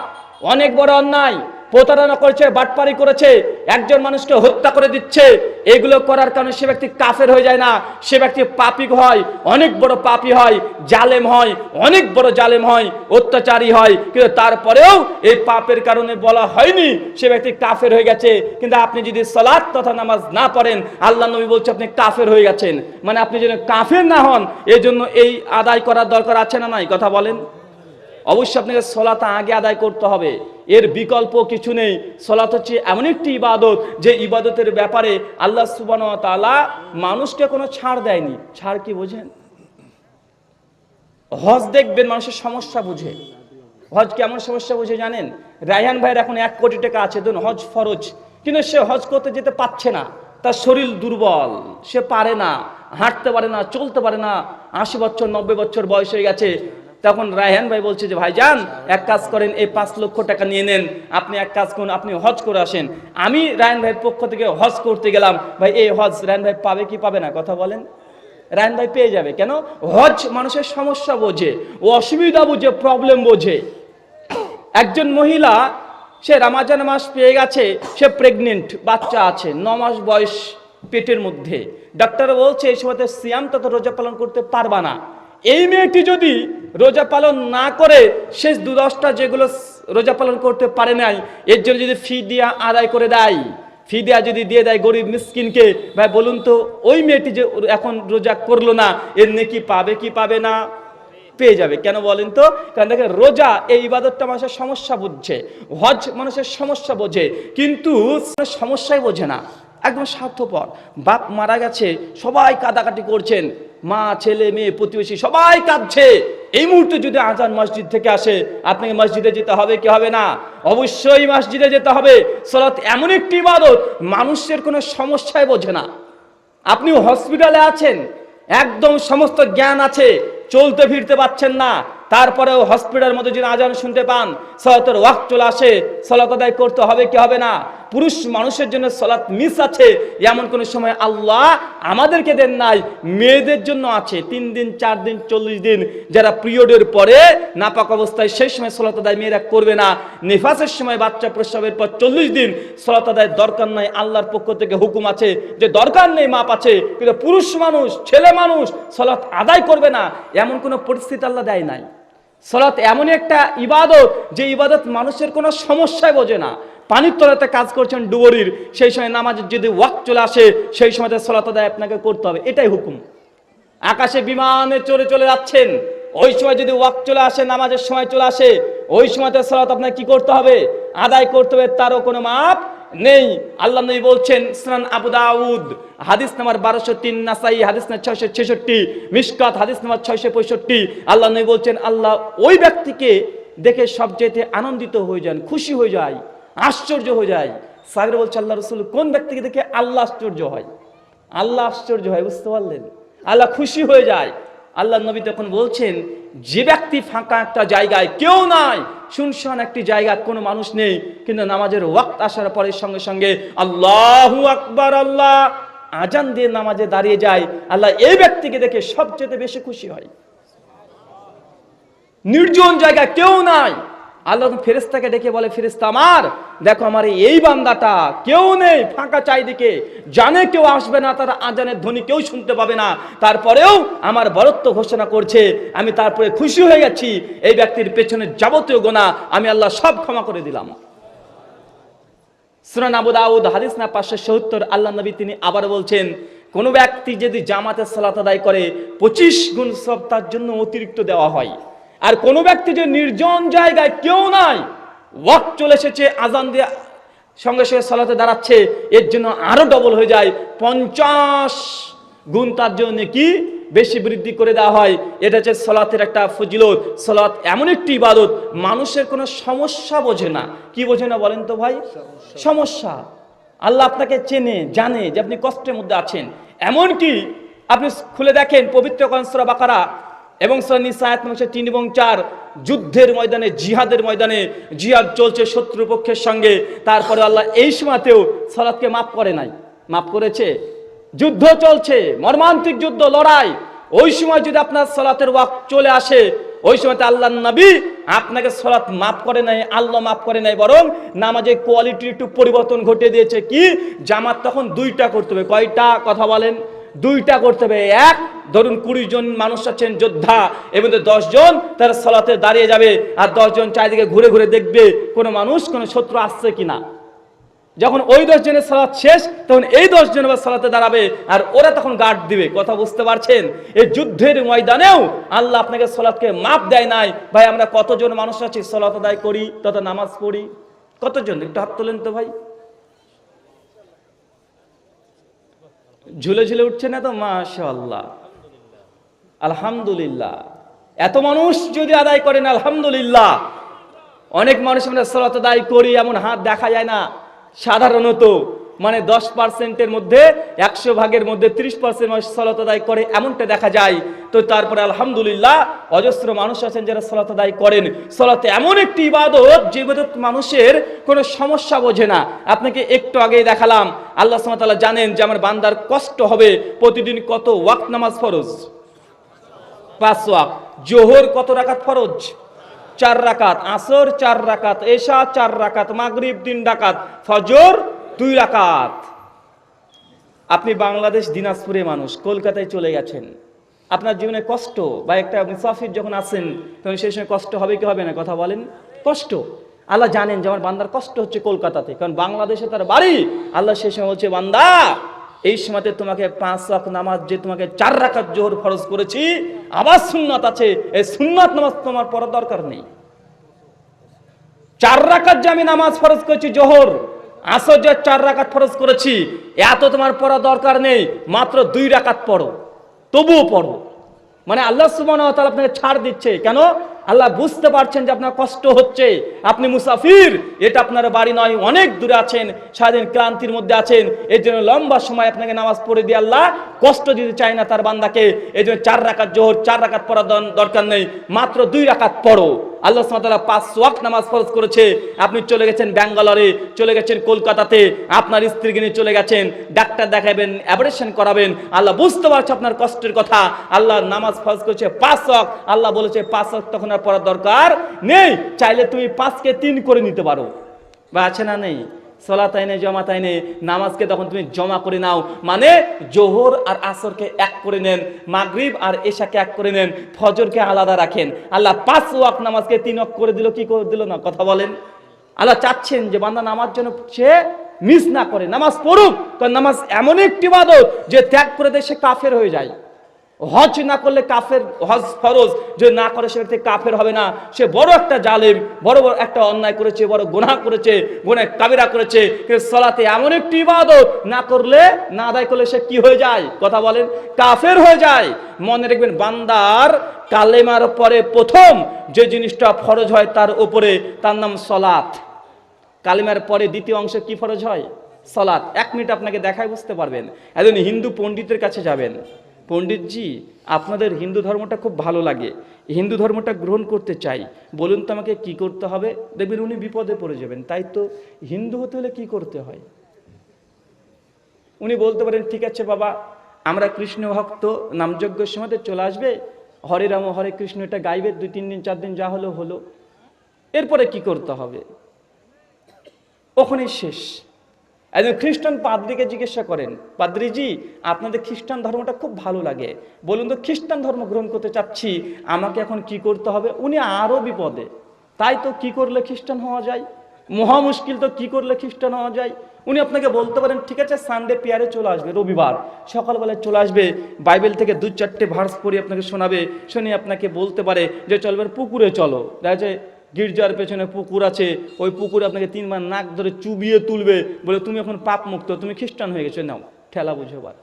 অনেক বড় অন্যায়। প্রতারণা করেছে, বাটপারি করেছে, একজন মানুষকে হত্যা করে দিচ্ছে, এগুলো করার কারণে সে ব্যক্তি কাফের হয়ে যায় না, সে ব্যক্তি পাপী হয়, অনেক বড় পাপী হয়, জালেম হয়, অনেক বড় জালেম হয়, অত্যাচারী হয়। কিন্তু তারপরেও এই পাপের কারণে বলা হয়নি সে ব্যক্তি কাফের হয়ে গেছে। কিন্তু আপনি যদি সালাত তথা নামাজ না পড়েন, আল্লাহ নবী বলছে আপনি কাফের হয়ে গেছেন। মানে আপনি যেন কাফের না হন, এই জন্য এই আদায় করার দরকার আছে না নাই? কথা বলেন। অবশ্যই আপনাকে সালাত আগে আদায় করতে হবে, এর বিকল্প কিছু নেই। সালাত হচ্ছে এমন একটি ইবাদত যে ইবাদতের ব্যাপারে আল্লাহ সুবহানাহু ওয়া তাআলা মানুষকে কোনো ছাড় দেয়নি। ছাড় কি বোঝেন? হজ দেখবেন মানুষের সমস্যা বুঝে। হজ কেমন সমস্যা বুঝে জানেন? রায়হান ভাইয়ের এখন 1 কোটি টাকা আছে, ধরুন হজ ফরজ, কিন্তু সে হজ করতে যেতে পারছে না, তার শরীর দুর্বল, সে পারে না, হাঁটতে পারে না, চলতে পারে না, 80 বছর 90 বছর বয়স হয়ে গেছে। তখন রায়হান ভাই বলছে যে ভাইজান এক কাজ করেন, এই 5 লক্ষ টাকা নিয়ে নেন, আপনি এক কাজ করুন, আপনি হজ করে আসেন। আমি রায়হান ভাইয়ের পক্ষ থেকে হজ করতে গেলাম, ভাই এই হজ রায়হান ভাই পাবে কি পাবে না? কথা বলেন। রায়হান ভাই পেয়ে যাবে। কেন? হজ মানুষের সমস্যা বোঝে, ও অসুবিধা বুঝে, প্রবলেম বোঝে। একজন মহিলা সে রমজান মাস পেয়ে গেছে, সে প্রেগনেন্ট, বাচ্চা আছে, 9 মাস বয়স পেটের মধ্যে, ডাক্তার বলছে এই সময়তে সিয়াম তথা রোজা পালন করতে পারবা না। এই মেয়েটি যদি রোজা পালন না করে শেষ 2-10টা যেগুলো রোজা পালন করতে পারে নাই, এর জন্য যদি ফিদিয়া আদায় করে দেয়, ফিদিয়া যদি দিয়ে দেয় গরিব মিসকিনকে, ভাই বলুন তো ওই মেয়েটি যে এখন রোজা করলো না, এর নেকি পাবে কি পাবে না? পেয়ে যাবে। কেন বলেন তো? কারণ দেখেন রোজা এই ইবাদতটা মানুষের সমস্যা বুঝছে, হজ মানুষের সমস্যা বোঝে, কিন্তু সমস্যাই বোঝে না, একদম স্বার্থপর। বাপ মারা গেছে, সবাই কাঁদাকাটি করছেন, মা ছেলে মেয়ে প্রতিবেশী সবাই কাঁদছে। এই মুহূর্তে যদি আজান মসজিদ থেকে আসে, আপনাকে মসজিদে যেতে হবে কি হবে না? অবশ্যই মসজিদে যেতে হবে। সালাত এমন একটি ইবাদত মানুষের কোনো সমস্যাই বোঝে না। আপনি হসপিটালে আছেন, একদম সমস্ত জ্ঞান আছে, চলতে ফিরতে পাচ্ছেন না, তারপরেও হসপিটালের মধ্যে যদি আজান শুনতে পান, সালাতের ওয়াক্ত চলে আসে, সালাত আদায় করতে হবে কি হবে না? পুরুষ মানুষের জন্য সালাত মিস আছে, এমন কোন সময় আল্লাহ আমাদেরকে দেন নাই, মেয়েদের জন্য আছে। 3 দিন 4 দিন 40 দিন যারা পিরিয়ডের পরে নাপাক অবস্থায়, সেই সময় সালাত আদায় মেয়েরা করবে না। নিফাসের সময় বাচ্চা প্রসবের পর 40 দিন সালাত আদায় দরকার নাই, আল্লাহর পক্ষ থেকে হুকুম আছে যে দরকার নেই, মাপ আছে। কিন্তু পুরুষ মানুষ, ছেলে মানুষ সালাত আদায় করবে না, এমন কোন পরিস্থিতি আল্লাহ দেয় নাই। সালাত এমন একটা ইবাদত যে ইবাদত মানুষের কোনো সমস্যায় বোঝে না। পানির তলাতে কাজ করছেন ডুবুরির, সেই সময় নামাজের যদি ওয়াক্ত চলে আসে, সেই সময় সালাত আদায় আপনাকে করতে হবে, এটাই হুকুম। আকাশে বিমানে চড়ে চলে যাচ্ছেন, ওই সময় যদি ওয়াক্ত চলে আসে, নামাজের সময় চলে আসে, ওই সময়তে সালাত আপনাকে কি করতে হবে? আদায় করতে হবে, তারও কোনো মাপ নেই। আল্লাহ নবী বলছেন, সুনান আবু দাউদ হাদিস নাম্বার 1203, নাসাই হাদিস নাম্বার 666, মিশকাত হাদিস নাম্বার 665, আল্লাহ নবী বলছেন আল্লাহ ওই ব্যক্তিকে দেখে সবচেয়ে আনন্দিত হয়ে যান, খুশি হয়ে যায়, আশ্চর্য হয়ে যায়। সাহাবীরা বলছে আল্লাহ রাসূল, কোন ব্যক্তিকে দেখে আল্লাহ আশ্চর্য হয়? আল্লাহ আশ্চর্য হয়, বুঝতে পারলেন? আল্লাহ খুশি হয়ে যায়। আল্লাহ নবী তখন বলছেন, যে ব্যক্তি ফাঁকা একটা জায়গায় কেউ নাই, শুনশান একটি জায়গা, কোনো মানুষ নেই, কিন্তু নামাজের ওয়াক্ত আসার পরে সঙ্গে সঙ্গে আল্লাহু আকবার, আল্লাহ আজান দিয়ে নামাজে দাঁড়িয়ে যায়, আল্লাহ এই ব্যক্তিকে দেখে সবচেয়ে বেশি খুশি হয়। নির্জন জায়গায় কেউ নাই, আল্লাহ ফেরেশতাকে ডেকে বলে, ফেরেশতা আমার দেখো, আমার এই বান্দাটা কেউ নেই, ফাঁকা চারিদিকে, জানে কেউ আসবে না, তার আজানের ধ্বনি কেউ শুনতে পাবে না, তারপরেও আমার বরত্ব ঘোষণা করছে, আমি তারপরে খুশি হয়ে গেছি, এই ব্যক্তির পেছনে যাবতীয় গুনাহ আমি আল্লাহ সব ক্ষমা করে দিলাম। সুনান আবু দাউদ হাদিস না 570, আল্লাহ নবী তিনি আবার বলছেন, কোন ব্যক্তি যদি জামাতের সালাত আদায় করে 25 গুণ সওয়াব তার জন্য অতিরিক্ত দেওয়া হয়। আর কোন ব্যক্তি যে নির্জন জায়গায় কেউ নাই, ওয়াক্ত চলে এসেছে, আজান দিয়ে সঙ্গে সঙ্গে সালাতে দাঁড়াচ্ছে, এর জন্য আরো ডবল হয়ে যায়, 50 গুণ তার জন্য কি বেশি বৃদ্ধি করে দেওয়া হয়। এটা হচ্ছে সালাতের একটা ফজিলত। সালাত এমন একটি ইবাদত, মানুষের কোনো সমস্যা বোঝে না। কি বোঝে না বলেন তো ভাই? সমস্যা। আল্লাহ আপনাকে চেনে, জানে যে আপনি কষ্টের মধ্যে আছেন। এমন কি আপনি খুলে দেখেন পবিত্র কোরআন সূরা বাকারা এবং সূরা নিসা আয়াত নম্বর 3 এবং 4, যুদ্ধের ময়দানে, জিহাদের ময়দানে জিহাদ চলছে শত্রুপক্ষের সঙ্গে, তারপরে আল্লাহ এই সময়তেও সালাতকে মাফ করে নাই, মাফ করেছে। যুদ্ধ চলছে, মর্মান্তিক যুদ্ধ, লড়াই, ওই সময় যদি আপনার সালাতের ওয়াক্ত চলে আসে, ওই সময়তে আল্লাহর নবী আপনাকে সালাত মাফ করে নাই, আল্লাহ মাফ করে নাই, বরং নামাজের কোয়ালিটি একটু পরিবর্তন ঘটে দিয়েছে। কি? জামাত তখন 2টা করতে হবে। কয়টা? কথা বলেন। 2টা করতে হবে। এক, ধরুন 20 জন মানুষ আছেন যোদ্ধা, এর মধ্যে 10 জন তারা সালাতে দাঁড়িয়ে যাবে, আর 10 জন চারিদিকে ঘুরে ঘুরে দেখবে কোনো মানুষ, কোনো শত্রু আসছে কিনা। যখন ওই 10 জনের সালাত শেষ, তখন এই 10 জন আবার সালাতে দাঁড়াবে, আর ওরা তখন গার্ড দিবে। কথা বুঝতে পারছেন? এই যুদ্ধের ময়দানেও আল্লাহ আপনাকে সালাতকে মাপ দেয় নাই। ভাই, আমরা কতজন মানুষ আছি সালাত আদায় করি তথা নামাজ পড়ি? কতজন? একটু হাত তোলেন তো ভাই। ঝুলে ঝুলে উঠছে না তো? মাশাআল্লাহ, আলহামদুলিল্লাহ। এত মানুষ যদি আদায় করেন আলহামদুলিল্লাহ। অনেক মানুষ আমরা সালাত আদায় করি, এমন হাত দেখা যায় না। সাধারণত মানে 10%-এর মধ্যে 100 ভাগের মধ্যে 30% মানুষ সালাত আদায় করে, এমনটা দেখা যায়। তো তারপরে আলহামদুলিল্লাহ অজস্র মানুষ আছেন যারা সালাত আদায় করেন। সালাত এমন একটি ইবাদত যে ইবাদত মানুষের কোনো সমস্যা বোঝে না। আপনাকে একটু আগেই দেখালাম, আল্লাহ সুবহানাহু ওয়া তাআলা জানেন যে আমার বান্দার কষ্ট হবে। প্রতিদিন কত ওয়াক্ত নামাজ ফরজ? 5 ওয়াক্ত। জোহর কত রাকাত ফরজ? 4 রাকাত। আসর 4 রাকাত। এশা 4 রাকাত। মাগরিব 3 রাকাত। ফজর 2 রাকাত। আপনি বাংলাদেশ দিনাজপুরে মানুষ, কলকাতায় চলে গেছেন, আপনার জীবনে কষ্ট বা একটা মুসাফির যখন আসেন তখন সেই সময় কষ্ট হবে কি হবে না? কথা বলেন। কষ্ট। আল্লাহ জানেন যে আমার বান্দার কষ্ট হচ্ছে কলকাতাতে, কারণ বাংলাদেশে তার বাড়ি। আল্লাহ সেই সময় বলছে, বান্দা এই সময়তে তোমাকে 5 ওয়াক্ত নামাজ, যে তোমাকে 4 রাকাত জোহর ফরজ করেছি, আবার সুন্নাত আছে, এই সুন্নাত নামাজ তোমার পড়ার দরকার নেই। 4 রাকাত যে আমি নামাজ ফরজ করেছি জোহর, আসর যে 4 রাকাত ফরজ করেছি, এত তোমার পড়া দরকার নেই, মাত্র 2 রাকাত পড়ো, তবুও পড়ো। মানে আল্লাহ সুবহানাহু ওয়া তাআলা আপনাকে ছাড় দিচ্ছে। কেন? আল্লাহ বুঝতে পারছেন যে আপনার কষ্ট হচ্ছে, আপনি মুসাফির, এটা আপনার বাড়ি নয়, অনেক দূরে আছেন, সারাদিন ক্লান্তির মধ্যে আছেন, এর জন্য লম্বা সময় আপনাকে নামাজ পড়ে দিয়ে আল্লাহ কষ্ট দিতে চায় না তার বান্দাকে। এই জন্য 4 রাকাত জোহর, 4 রাকাত পড়ার দরকার নেই, মাত্র 2 রাকাত পড়ো। আল্লাহ সুবহানাহু ওয়া তাআলা 5 ওয়াক্ত নামাজ ফরজ করেছে। আপনি চলে গেছেন ব্যাঙ্গালোরে, চলে গেছেন কলকাতাতে, আপনার স্ত্রীকে নিয়ে চলে গেছেন, ডাক্তার দেখাবেন, অপারেশন করাবেন, আল্লাহ বুঝতে পারছে আপনার কষ্টের কথা। আল্লাহ নামাজ ফরজ করেছে 5 ওয়াক্ত। আল্লাহ বলেছে 5 ওয়াক্ত তখন আর পড়ার দরকার নেই, চাইলে তুমি 5কে 3 করে নিতে পারো। বা আছে না নেই? সালাত আইনে জামাত আইনে নামাজকে তখন তুমি জমা করে নাও, মানে জোহর আর আসরকে 1 করে নেন, মাগরিব আর এশাকে 1 করে নেন, ফজরকে আলাদা রাখেন। আল্লাহ 5 ওয়াক্ত নামাজকে 3 ওয়াক্ত করে দিল, কি করে দিল না? কথা বলেন। আল্লাহ চাচ্ছেন যে বান্দা নামাজ যেন সে মিস না করে, নামাজ পড়ুক। কারণ নামাজ এমন একটি ইবাদত যে ত্যাগ করে দেয় সে কাফের হয়ে যায়। হজ না করলে কাফের, হজ ফরজ, যে না করে সে ব্যক্তি কাফের হবে না। সে বড় একটা জালেম, বড় বড় একটা অন্যায় করেছে, বড় গুনাহ করেছে, গুনাহ কাবিরা করেছে। কিন্তু সালাতে এমন একটি ইবাদত না করলে, না আদায় করলে সে কি হয়ে যায়? কথা বলেন, কাফের হয়ে যায়। মনে রাখবেন, বান্দার কালেমার পরে প্রথম যে জিনিসটা ফরজ হয় তার উপরে, তার নাম সালাত। কালেমার পরে দ্বিতীয় অংশে কি ফরজ হয়? সালাত। 1 মিনিট আপনাকে দেখায় বুঝতে পারবেন। একজন হিন্দু পণ্ডিতের কাছে যাবেন, পণ্ডিতজি আপনাদের হিন্দু ধর্মটা খুব ভালো লাগে, হিন্দু ধর্মটা গ্রহণ করতে চাই, বলুন তো আমাকে কি করতে হবে? দেখবেন উনি বিপদে পড়ে যাবেন। তাই তো, হিন্দু হতে হলে কি করতে হয়? উনি বলতে পারেন, ঠিক আছে বাবা, আমরা কৃষ্ণ ভক্ত, নামযজ্ঞের সময় চলে আসবে, হরে রাম হরে কৃষ্ণ এটা গাইবে, 2-3 দিন 4 দিন যা হলো হলো, এরপরে কি করতে হবে? ওখানেই শেষ। একজন খ্রিস্টান পাদ্রীকে জিজ্ঞাসা করেন, পাদ্রীজি আপনাদের খ্রিস্টান ধর্মটা খুব ভালো লাগে, বলুন তো খ্রিস্টান ধর্ম গ্রহণ করতে চাচ্ছি, আমাকে এখন কি করতে হবে? উনি আরো বিপদে। তাই তো, কি করলে খ্রিস্টান হওয়া যায়? মহা মুশকিল তো, কি করলে খ্রিস্টান হওয়া যায়? উনি আপনাকে বলতে পারেন, ঠিক আছে সানডে পিয়ারে চলে আসবে, রবিবার সকালবেলায় চলে আসবে, বাইবেল থেকে 2-4টে ভার্স পড়ে আপনাকে শোনাবে, শুনে আপনাকে বলতে পারে যে চলবে পুকুরে চলো, দেখা যায় গির্জার পেছনে পুকুর আছে, ওই পুকুরে আপনাকে 3 বার নাক ধরে চুবিয়ে তুলবে, বলে তুমি এখন পাপ মুক্ত, তুমি খ্রিস্টান হয়ে গেছো, নাও ঠেলা বুঝোবার।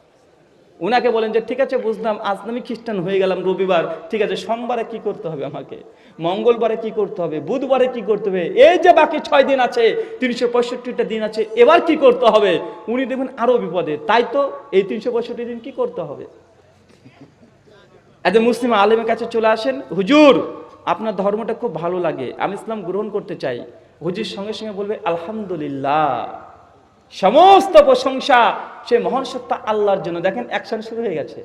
উনাকে বলেন যে ঠিক আছে বুঝলাম, আজ আমি খ্রিস্টান হয়ে গেলাম রবিবার, ঠিক আছে সোমবারে কি করতে হবে আমাকে, মঙ্গলবারে কি করতে হবে, বুধবারে কি করতে হবে, এই যে বাকি 6 দিন আছে, 365টা দিন আছে, এবার কি করতে হবে? উনি দেখবেন আরো বিপদে। তাই তো, এই 365 দিন কি করতে হবে? একজন মুসলিম আলেমের কাছে চলে আসেন, হুজুর আপনার ধর্মটা খুব ভালো লাগে, আমি ইসলাম গ্রহণ করতে চাই। হুজুর সঙ্গে সঙ্গে বলবে আলহামদুলিল্লাহ, সমস্ত প্রশংসা সে মহান সত্তা আল্লাহর জন্য। দেখেন অ্যাকশন শুরু হয়ে গেছে।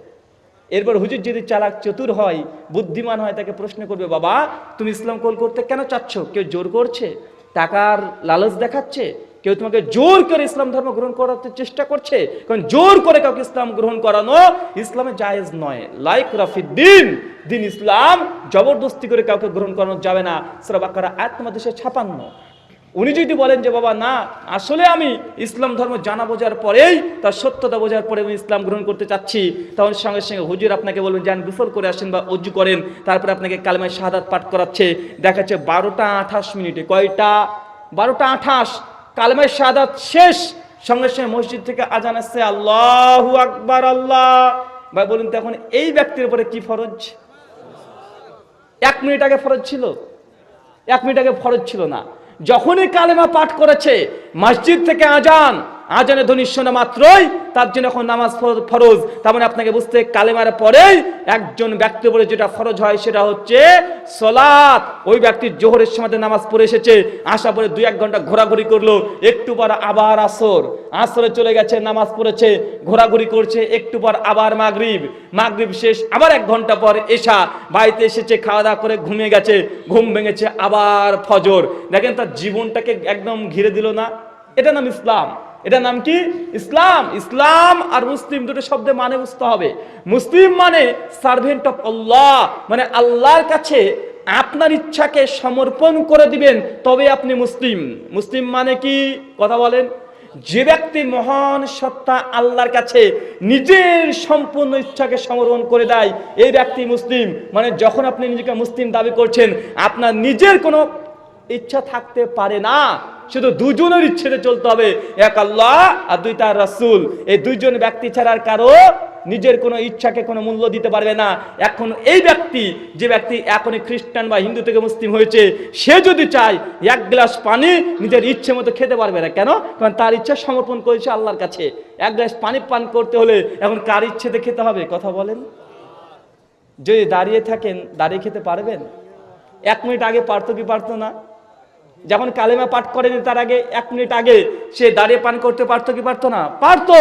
এরপর হুজুর যদি চালাক চতুর হয়, বুদ্ধিমান হয়, তাকে প্রশ্ন করবে, বাবা তুমি ইসলাম কবুল করতে কেন চাচ্ছ? কেউ জোর করছে, টাকার লালচ দেখাচ্ছে, কেউ তোমাকে জোর করে ইসলাম ধর্ম গ্রহণ করাতে চেষ্টা করছে? কারণ জোর করে কাউকে ইসলাম গ্রহণ করানো ইসলামে জায়েজ নয়। লাইক রাফিদ্দিন, দিন ইসলাম জবরদস্তি করে কাউকে গ্রহণ করানো যাবে না। সূরা বাকারা আয়াত নম্বর 256। উনি যদি বলেন যে বাবা না, আসলে আমি ইসলাম ধর্ম জানা বোঝার পরেই, তার সত্যতা বোঝার পরে আমি ইসলাম গ্রহণ করতে চাচ্ছি, তখন সঙ্গে সঙ্গে হুজুর আপনাকে বলবেন যান গোসল করে আসেন বা অজু করেন, তারপরে আপনাকে কালেমায়ে শাহাদাত পাঠ করাচ্ছে। দেখাচ্ছে 12টা 28 মিনিটে, কয়টা? 12টা 28, কালেমায়ে শাহাদাত শেষ, সঙ্গে সঙ্গে মসজিদ থেকে আজান আসছে, আল্লাহু আকবার, আল্লাহ। ভাই বলুন তো এখন এই ব্যক্তির উপরে কি ফরজ? 1 মিনিট আগে ফরজ ছিল? 1 মিনিট আগে ফরজ ছিল না। যখনই কালেমা পাঠ করেছে, মসজিদ থেকে আজান, আজানের ধ্বনি শোনা মাত্রই তার জন্য এখন নামাজ ফরজ। তার মানে আপনাকে বুঝতে, কালেমার পরেই একজন ব্যক্তির উপরে যেটা ফরজ হয় সেটা হচ্ছে সালাত। ওই ব্যক্তি জোহরের সময় নামাজ পড়ে এসেছে, আসা পরে 2-1 ঘন্টা ঘোরাঘুরি করলো, একটু পর আবার আসরে চলে গেছে, নামাজ পড়েছে, ঘোরাঘুরি করছে, একটু পর আবার মাগরিব শেষ, আবার 1 ঘন্টা পর এশা, বাড়িতে এসেছে, খাওয়া দাওয়া করে ঘুমিয়ে গেছে, ঘুম ভেঙেছে, আবার ফজর। দেখেন তার জীবনটাকে একদম ঘিরে দিল না? এটা নাম ইসলাম। এটা নাম কি? ইসলাম। ইসলাম আর মুসলিম দুটো শব্দে মানে বুঝতে হবে। মুসলিম মানে সার্ভেন্ট অফ আল্লাহ, মানে আল্লাহর কাছে আপনার ইচ্ছাকে সমর্পণ করে দিবেন, তবে আপনি মুসলিম। মুসলিম মানে কি? কথা বলেন। যে ব্যক্তি মহান সত্তা আল্লাহর কাছে নিজের সম্পূর্ণ ইচ্ছাকে সমর্পণ করে দেয়, এই ব্যক্তি মুসলিম। মানে যখন আপনি নিজেকে মুসলিম দাবি করছেন, আপনার নিজের কোনো ইচ্ছা থাকতে পারে না, শুধু দুজনের ইচ্ছেতে চলতে হবে, এক আল্লাহ আর 2 তার রাসূল। এই 2জন ব্যক্তি ছাড়া আর কারো নিজের কোনো ইচ্ছাকে কোনো মূল্য দিতে পারবে না। এখন এই ব্যক্তি, যে ব্যক্তি এখনই খ্রিস্টান বা হিন্দু থেকে মুসলিম হয়েছে, সে যদি চায় 1 গ্লাস পানি নিজের ইচ্ছে মতো খেতে পারবে না। কেন? কারণ তার ইচ্ছা সমর্পণ করেছে আল্লাহর কাছে। 1 গ্লাস পানি পান করতে হলে এখন কার ইচ্ছেতে খেতে হবে? কথা বলেন। যদি দাঁড়িয়ে থাকেন, দাঁড়িয়ে খেতে পারবেন? 1 মিনিট আগে পারতো কি পারতো না? যখন কালেমা পাঠ করেনি তার আগে 1 মিনিট আগে সে দাঁড়িয়ে পান করতে পারতো কি পারতো না? পারতো।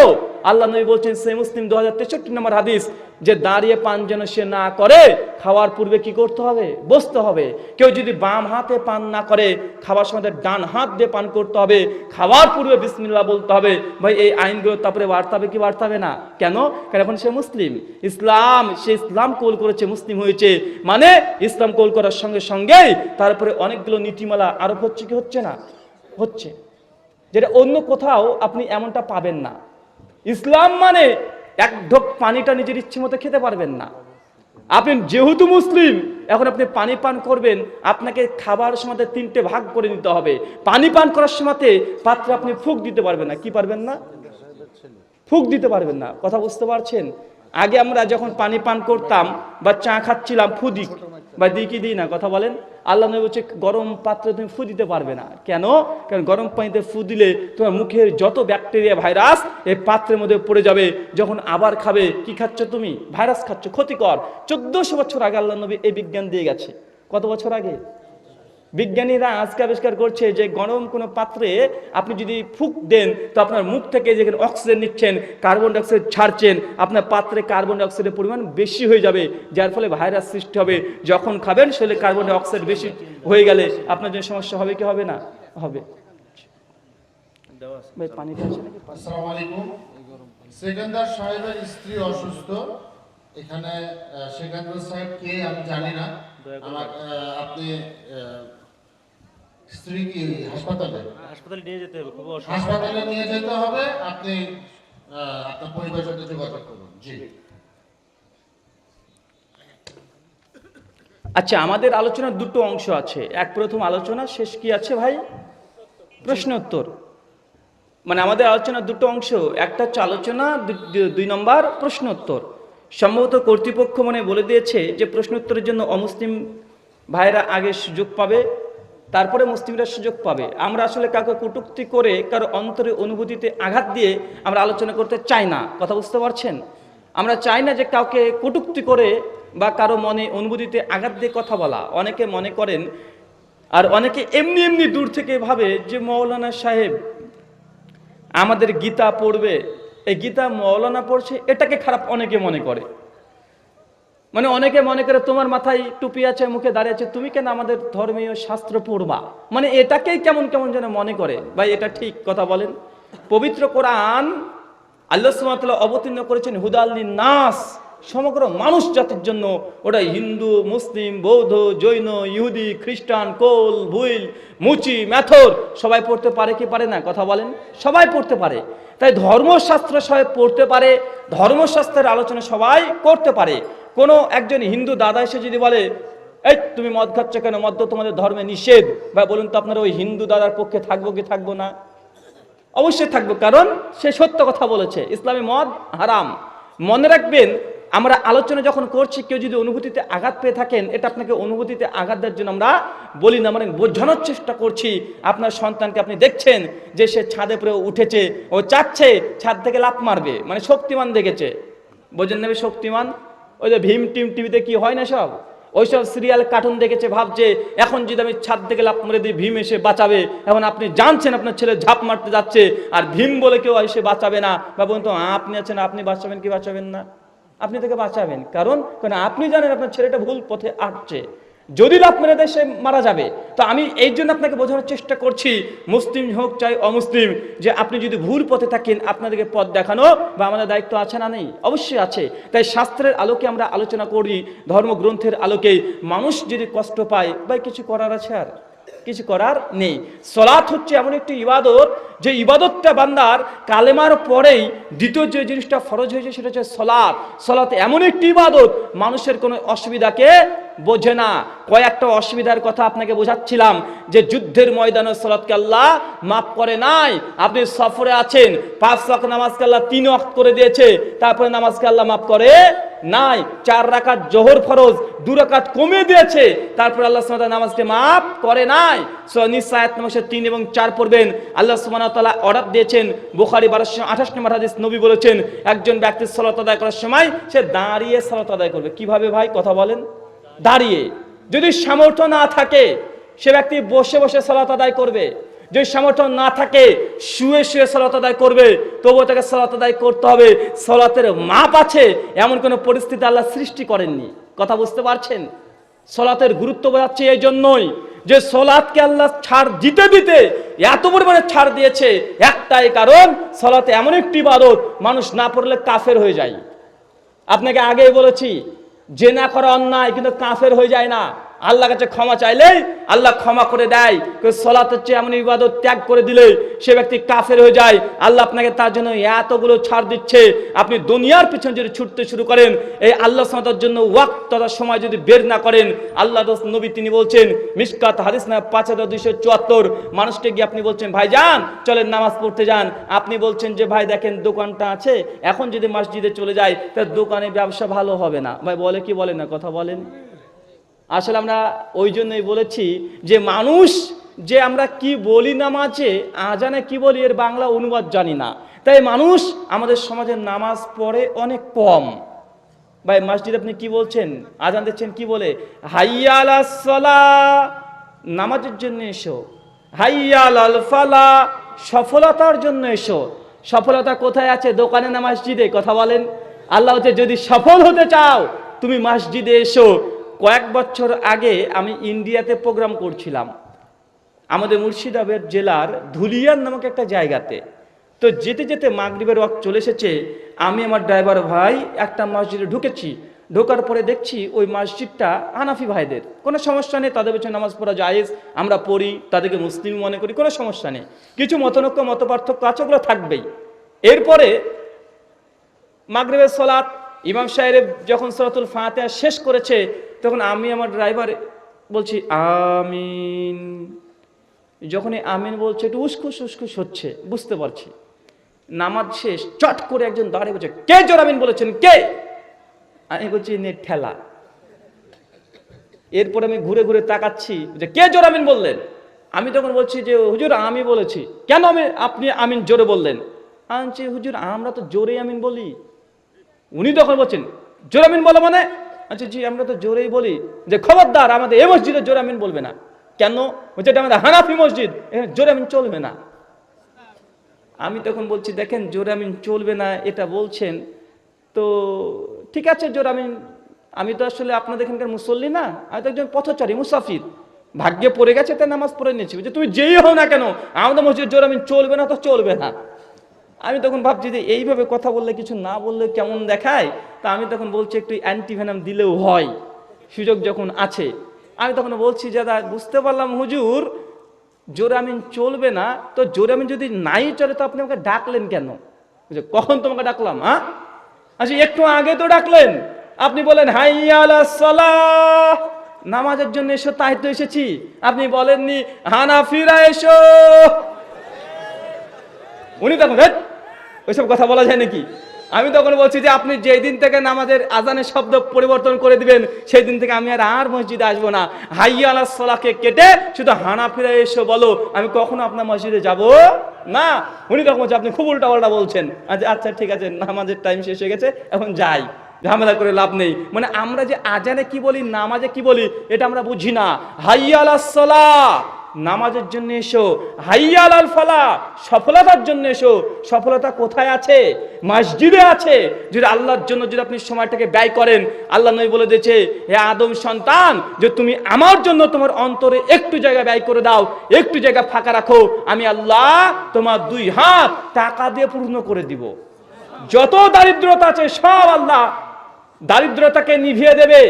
আল্লাহ নবী বলছেন, সে মুসলিম 2063 নম্বর হাদিস, যে দাঁড়িয়ে পান যেন সে না করে, খাওয়ার পূর্বে কি করতে হবে? বসতে হবে। কেউ যদি বাম হাতে পান না করে, খাওয়ার সময় ডান হাত দিয়ে পান করতে হবে, খাওয়ার পূর্বে বিসমিল্লাহ বলতে হবে। ভাই এই আইনগুলো তারপরে বাড়তে হবে কি বাড়তে হবে না? কেন? কারণ এখন সে মুসলিম। সে ইসলাম কবুল করেছে, মুসলিম হয়েছে, মানে ইসলাম কবুল করার সঙ্গে সঙ্গেই তারপরে অনেকগুলো নীতিমালা আরোপ হচ্ছে কি হচ্ছে না? হচ্ছে, যেটা অন্য কোথাও আপনি এমনটা পাবেন না। ইসলাম মানে এক ঢোক পানিটা নিজের ইচ্ছে মতো খেতে পারবেন না। আপনি যেহেতু মুসলিম, এখন আপনি পানি পান করবেন, আপনাকে খাবার সময় 3টে ভাগ করে নিতে হবে। পানি পান করার সময় পাত্রে আপনি ফুঁক দিতে পারবেন না। কি পারবেন না? ফুঁক দিতে পারবেন না। কথা বুঝতে পারছেন? আগে আমরা যখন পানি পান করতাম বা চা খাচ্ছিলাম, ফু দিই বা দিই কি দিই না? কথা বলেন। আল্লাহ নবী বলছে গরম পাত্রে তুমি ফু দিতে পারবে না। কেন? কারণ গরম পানিতে ফু দিলে তোমার মুখের যত ব্যাকটেরিয়া, ভাইরাস এই পাত্রের মধ্যে পড়ে যাবে। যখন আবার খাবে, কি খাচ্ছ তুমি? ভাইরাস খাচ্ছ, ক্ষতিকর। 1400 বছর আগে আল্লাহ নবী এই বিজ্ঞান দিয়ে গেছে। কত বছর আগে? বিজ্ঞানীরা আজকে আবিষ্কার করছে যে গরম কোনো পাত্রে আপনি যদি ফুঁক দেন, তো আপনার মুখ থেকে যেখানে অক্সিজেন নিচ্ছেন, কার্বন ডাইঅক্সাইড ছাড়ছেন, আপনার পাত্রে কার্বন ডাইঅক্সাইডের পরিমাণ বেশি হয়ে যাবে, যার ফলে ভাইরাস সৃষ্টি হবে। যখন খাবেন শরীরে কার্বন ডাইঅক্সাইড বেশি হয়ে গেলে আপনার জন্য সমস্যা হবে কি হবে না? হবে। ভাই পানিটা আছে নাকি? আসসালামু আলাইকুম। সেকেন্দার সাহেবের স্ত্রী অসুস্থ। এখানে সেকেন্দার সাহেব কে আমি জানি না। আপনি স্ত্রী কি হাসপাতালে নিয়ে যেতে হবে, খুব অসুস্থ। হাসপাতালে নিয়ে যেতে হবে। আপনি আপনার পরিবারের সাথে যোগাযোগ করুন। জি। আচ্ছা, আমাদের আলোচনার দুটো অংশ আছে। এক প্রথম আলোচনা, শেষ কি আছে ভাই? প্রশ্ন উত্তর। মানে আমাদের আলোচনার দুটো অংশ, একটা হচ্ছে আলোচনা, 2 নম্বর প্রশ্ন উত্তর। সম্ভবত কর্তৃপক্ষ মনে বলে দিয়েছে যে প্রশ্ন উত্তরের জন্য অমুসলিম ভাইরা আগে সুযোগ পাবে, তারপরে মুসলিমরা সুযোগ পাবে। আমরা আসলে কাউকে কটূক্তি করে, কারো অন্তরে অনুভূতিতে আঘাত দিয়ে আমরা আলোচনা করতে চাই না। কথা বুঝতে পারছেন? আমরা চাই না যে কাউকে কটূক্তি করে বা কারো মনে অনুভূতিতে আঘাত দিয়ে কথা বলা। অনেকে মনে করেন, আর অনেকে এমনি এমনি দূর থেকে ভাবে যে মৌলানা সাহেব আমাদের গীতা পড়বে, এই গীতা মৌলানা পড়ছে, এটাকে খারাপ অনেকে মনে করে। মানে অনেকে মনে করে তোমার মাথায় টুপি আছে, মুখে দাঁড়িয়ে আছে, তুমি কেন আমাদের ধর্মীয় শাস্ত্র পড়বা? মানে এটাকেই কেমন কেমন যেন মনে করে। ভাই এটা ঠিক কথা বলেন? পবিত্র কোরআন আল্লাহ সুবহানাহু ওয়া তাআলা অবতীর্ণ করেছেন হুদাল লিন-নাস, সমগ্র মানুষ জাতির জন্য। ওটা হিন্দু, মুসলিম, বৌদ্ধ, জৈন, ইহুদি, খ্রিস্টান, কোল, ভুইল, মুচি, ম্যাথর সবাই পড়তে পারে কি পারে না? কথা বলেন। সবাই পড়তে পারে। তাই ধর্মশাস্ত্র সবাই পড়তে পারে, ধর্মশাস্ত্রের আলোচনা সবাই করতে পারে। কোনো একজন হিন্দু দাদা এসে যদি বলে, এই তুমি মদ খাচ্ছ কেন, মদ তো তোমাদের ধর্মে নিষেধ, ভাই বলুন তো আপনারা ওই হিন্দু দাদার পক্ষে থাকবো কি থাকবো না? অবশ্যই থাকবো, কারণ সে সত্য কথা বলেছে, ইসলামে মদ হারাম। মনে রাখবেন, আমরা আলোচনা যখন করছি, কেউ যদি অনুভূতিতে আঘাত পেয়ে থাকেন, এটা আপনাকে অনুভূতিতে আঘাত দেওয়ার জন্য আমরা বলি না, মানে বোঝানোর চেষ্টা করছি। আপনার সন্তানকে আপনি দেখছেন যে সে ছাদে পরে উঠেছে, ও চাচ্ছে ছাদ থেকে লাফ মারবে, মানে শক্তিমান দেখেছে, বোঝেন নেবে শক্তিমান। ওই যে ভীম টিম টিভিতে কি হয় না সব, ওইসব সিরিয়াল কার্টুন দেখেছে, ভাবছে এখন যদি আমি ছাদ থেকে লাফ মেরে দিই ভীম এসে বাঁচাবে। এখন আপনি জানছেন আপনার ছেলে ঝাঁপ মারতে যাচ্ছে, আর ভীম বলে কেউ এসে বাঁচাবে না। বা বলুন তো আপনি আছেন, আপনি বাঁচাবেন কি বাঁচাবেন না? আপনি তাকে বাঁচাবেন, কারণ আপনি জানেন আপনার ছেলেটা ভুল পথে আসছে। যদি লাফ মেরে দেয় সে মারা যাবে। তো আমি এই জন্য আপনাকে বোঝানোর চেষ্টা করছি, মুসলিম হোক চাই অমুসলিম, যে আপনি যদি ভুল পথে থাকেন, আপনাদেরকে পথ দেখানো বা আমাদের দায়িত্ব আছে না নেই? অবশ্যই আছে। তাই শাস্ত্রের আলোকে আমরা আলোচনা করি, ধর্মগ্রন্থের আলোকে। মানুষ যদি কষ্ট পায়, ভাই কিছু করার আছে? আর কিছু করার নেই। সালাত হচ্ছে এমন একটি ইবাদত, যে ইবাদতটা বান্দার কালেমার পরেই দ্বিতীয় যে জিনিসটা ফরজ হয়েছে সেটা হচ্ছে সালাত। সালাত এমন একটি ইবাদত, মানুষের কোনো অসুবিধাকে বোঝে না। কয়েকটা অসুবিধার কথা আপনাকে বোঝাচ্ছিলাম, যে যুদ্ধের ময়দানে সালাতকে আল্লাহ মাফ করে নাই। আপনি সফরে আছেন, 5 ওয়াক্ত নামাজকে আল্লাহ 3 ওয়াক্ত করে দিয়েছে, তারপরে নামাজকে আল্লাহ মাফ করে নাই। 4 রাকাত জোহর ফরজ 2 রাকাত কমিয়ে দিয়েছে, তারপর আল্লাহ সুবহানাহু ওয়া তাআলা নামাজকে মাফ করে নাই। সূরা নিসা আয়াত নম্বর 3 এবং 4 পড়বেন। আল্লাহ সুবহানাহু ওয়া তাআলা অর্ডার দিয়েছেন, বুখারী 1228 নম্বর হাদিস, নবী বলেছেন একজন ব্যক্তি সালাত আদায় করার সময় সে দাঁড়িয়ে সালাত আদায় করবে। কিভাবে ভাই? কথা বলেন। দাঁড়িয়ে। যদি সামর্থ্য না থাকে সে ব্যক্তি বসে বসে সালাত আদায় করবে। যদি সামর্থ্য না থাকে শুয়ে শুয়ে সালাত আদায় করবে, তবুও তাকে সালাত আদায় করতে হবে। সালাতের মাপ আছে, এমন কোনো পরিস্থিতি আল্লাহ সৃষ্টি করেননি। কথা বুঝতে পারছেন? সালাতের গুরুত্ব বোঝাচ্ছে এই জন্যই যে সালাতকে আল্লাহ ছাড় দিতে দিতে এত পরিমাণে ছাড় দিয়েছে, একটাই কারণ, সালাত এমন একটি ইবাদত মানুষ না পড়লে কাফের হয়ে যায়। আপনাকে আগেই বলেছি, জেনা করা অন্যায়, কিন্তু কাফের হয়ে যায় না। আল্লাহ কাছে ক্ষমা চাইলেই আল্লাহ ক্ষমা করে দেয়। সালাত হচ্ছে এমন ইবাদত, ত্যাগ করে দিলে সে ব্যক্তি কাফের হয়ে যায়। আল্লাহ আপনাকে তার জন্য এতগুলো ছাড় দিচ্ছে। আপনি দুনিয়ার পিছনে যদি ছুটতে শুরু করেন, এই আল্লাহ সালাতের জন্য ওয়াক্ত তথা সময় যদি বের না করেন, আল্লাহ নবী তিনি বলছেন মিশকাত হাদিস না 5274, মানুষকে গিয়ে আপনি বলছেন ভাই যান চলেন নামাজ পড়তে যান, আপনি বলছেন যে ভাই দেখেন দোকানটা আছে, এখন যদি মসজিদে চলে যায় তার দোকানে ব্যবসা ভালো হবে না। ভাই বলে কি বলে না, কথা বলেন। আসলে আমরা ওই জন্যই বলেছি যে মানুষ যে আমরা কি বলি নামাজে, আজানে কি বলি এর বাংলা অনুবাদ জানি না, তাই মানুষ আমাদের সমাজে নামাজ পড়ে অনেক কম। ভাই মসজিদে আপনি কি বলছেন, আজান দিচ্ছেন কি বলে, হাইয়া আলাস সালাহ, নামাজের জন্য এসো, হাইয়া আলাল ফালাহ, সফলতার জন্য এসো। সফলতা কোথায় আছে, দোকানে না মসজিদে, কথা বলেন। আল্লাহ হচ্ছে যদি সফল হতে চাও তুমি মসজিদে এসো। কয়েক বছর আগে আমি ইন্ডিয়াতে প্রোগ্রাম করছিলাম আমাদের মুর্শিদাবাদ জেলার ধুলিয়ান নামক একটা জায়গাতে। তো যেতে যেতে মাগরিবের ওয়াক্ত চলে এসেছে, আমি আমার ড্রাইভার ভাই একটা মসজিদে ঢুকেছি। ঢোকার পরে দেখছি ওই মসজিদটা হানাফি ভাইদের, কোনো সমস্যা নেই, তাদের পেছনে নামাজ পড়া জায়েজ, আমরা পড়ি, তাদেরকে মুসলিম মনে করি, কোনো সমস্যা নেই। কিছু মতনৈক্য মত পার্থক্য আছে, ওগুলো থাকবেই। এরপরে মাগরিবের সালাত, ইমাম সাহেব যখন সূরাতুল ফাতিহা শেষ করেছে, তখন আমি আমার ড্রাইভার বলছি আমিন। যখনই আমিন বলছে একটু উসখুস উসখুস হচ্ছে, বুঝতে পারছি। নামাজ শেষ, চট করে একজন দাঁড়িয়ে বলছে কে জোর আমিন বলেছেন, কে? আমি বলছি নেট ঠেলা। এরপর আমি ঘুরে ঘুরে তাকাচ্ছি যে কে জোর আমিন বললেন। আমি তখন বলছি যে হুজুর আমি বলেছি। কেন আপনি আমিন জোরে বললেন? আনছি হুজুর আমরা তো জোরে আমিন বলি। উনি তখন বলছেন জোর আমিন বলো মানে? আচ্ছা জি আমরা তো জোরেই বলি। যে খবরদার আমাদের এই মসজিদে জোরে আমিন বলবে না। কেন? বলছে এটা আমাদের হানাফি মসজিদ, এখানে জোরে আমিন চলবে না। আমি তখন বলছি দেখেন জোরে আমিন চলবে না এটা বলছেন, তো ঠিক আছে জোরে আমিন, আমি তো আসলে আপনাদের এখানকার মুসল্লি না, আমি তো একজন পথচারী মুসাফির, ভাগ্যে পড়ে গেছে তাই নামাজ পড়ে নিয়েছি। যে তুমি যেই হও না কেন আমাদের মসজিদ জোরে আমিন চলবে না তো চলবে না। আমি তখন ভাবছি যে এইভাবে কথা বললে কিছু না বললে কেমন দেখায়, তা আমি তখন বলছি একটু অ্যান্টিভেনাম দিলেও হয়, সুযোগ যখন আছে। আমি তখন বলছি দাদা বুঝতে পারলাম হুজুর জোরে আমিন চলবে না, তো জোরে আমিন যদি নাই চলে তো আপনি আমাকে ডাকলেন কেন? কখন তোমাকে ডাকলাম? হ্যাঁ আচ্ছা একটু আগে তো ডাকলেন, আপনি বলেন হাইয়া আলাস সালাহ, নামাজের জন্য এসো, তাই তো এসেছি। আপনি বলেননি হানাফিরা এসো। উনি তখন ওইসব কথা বলা যায় নাকি? আমি তখন বলছি যে আপনি যেই দিন থেকে নামাজের আজানের শব্দ পরিবর্তন করে দিবেন সেই দিন থেকে আমি আর মসজিদে আসবো না। হাইয়া আলাস সালাহকে কেটে শুধু হানাফিরা এসো বলো, আমি কখনো আপনার মসজিদে যাব না। উনি তখন বলছে আপনি খুব উল্টা পাল্টা বলছেন। আচ্ছা ঠিক আছে নামাজের টাইম শেষ হয়ে গেছে, এখন যাই, ঝামেলা করে লাভ নেই। মানে আমরা যে আজানে কি বলি নামাজে কি বলি এটা আমরা বুঝি না। হাইয়া আলাস সালাহ, নামাজের জন্য এসো, হাইয়া আলাল ফালাহ, সফলতার জন্য এসো। সফলতা কোথায় আছে? মসজিদে আছে। যদি আল্লাহর জন্য যদি আপনি সময়টাকে ব্যয় করেন, আল্লাহ নবী বলে দিয়েছে হে আদম সন্তান যে তুমি আমার জন্য তোমার অন্তরে একটু জায়গা ব্যয় করে দাও, একটু জায়গা ফাঁকা রাখো, আমি আল্লাহ তোমার 2 হাত টাকা দিয়ে পূর্ণ করে দিব। যত দারিদ্রতা আছে সব আল্লাহ দারিদ্রতাকে নিভিয়ে দেবে।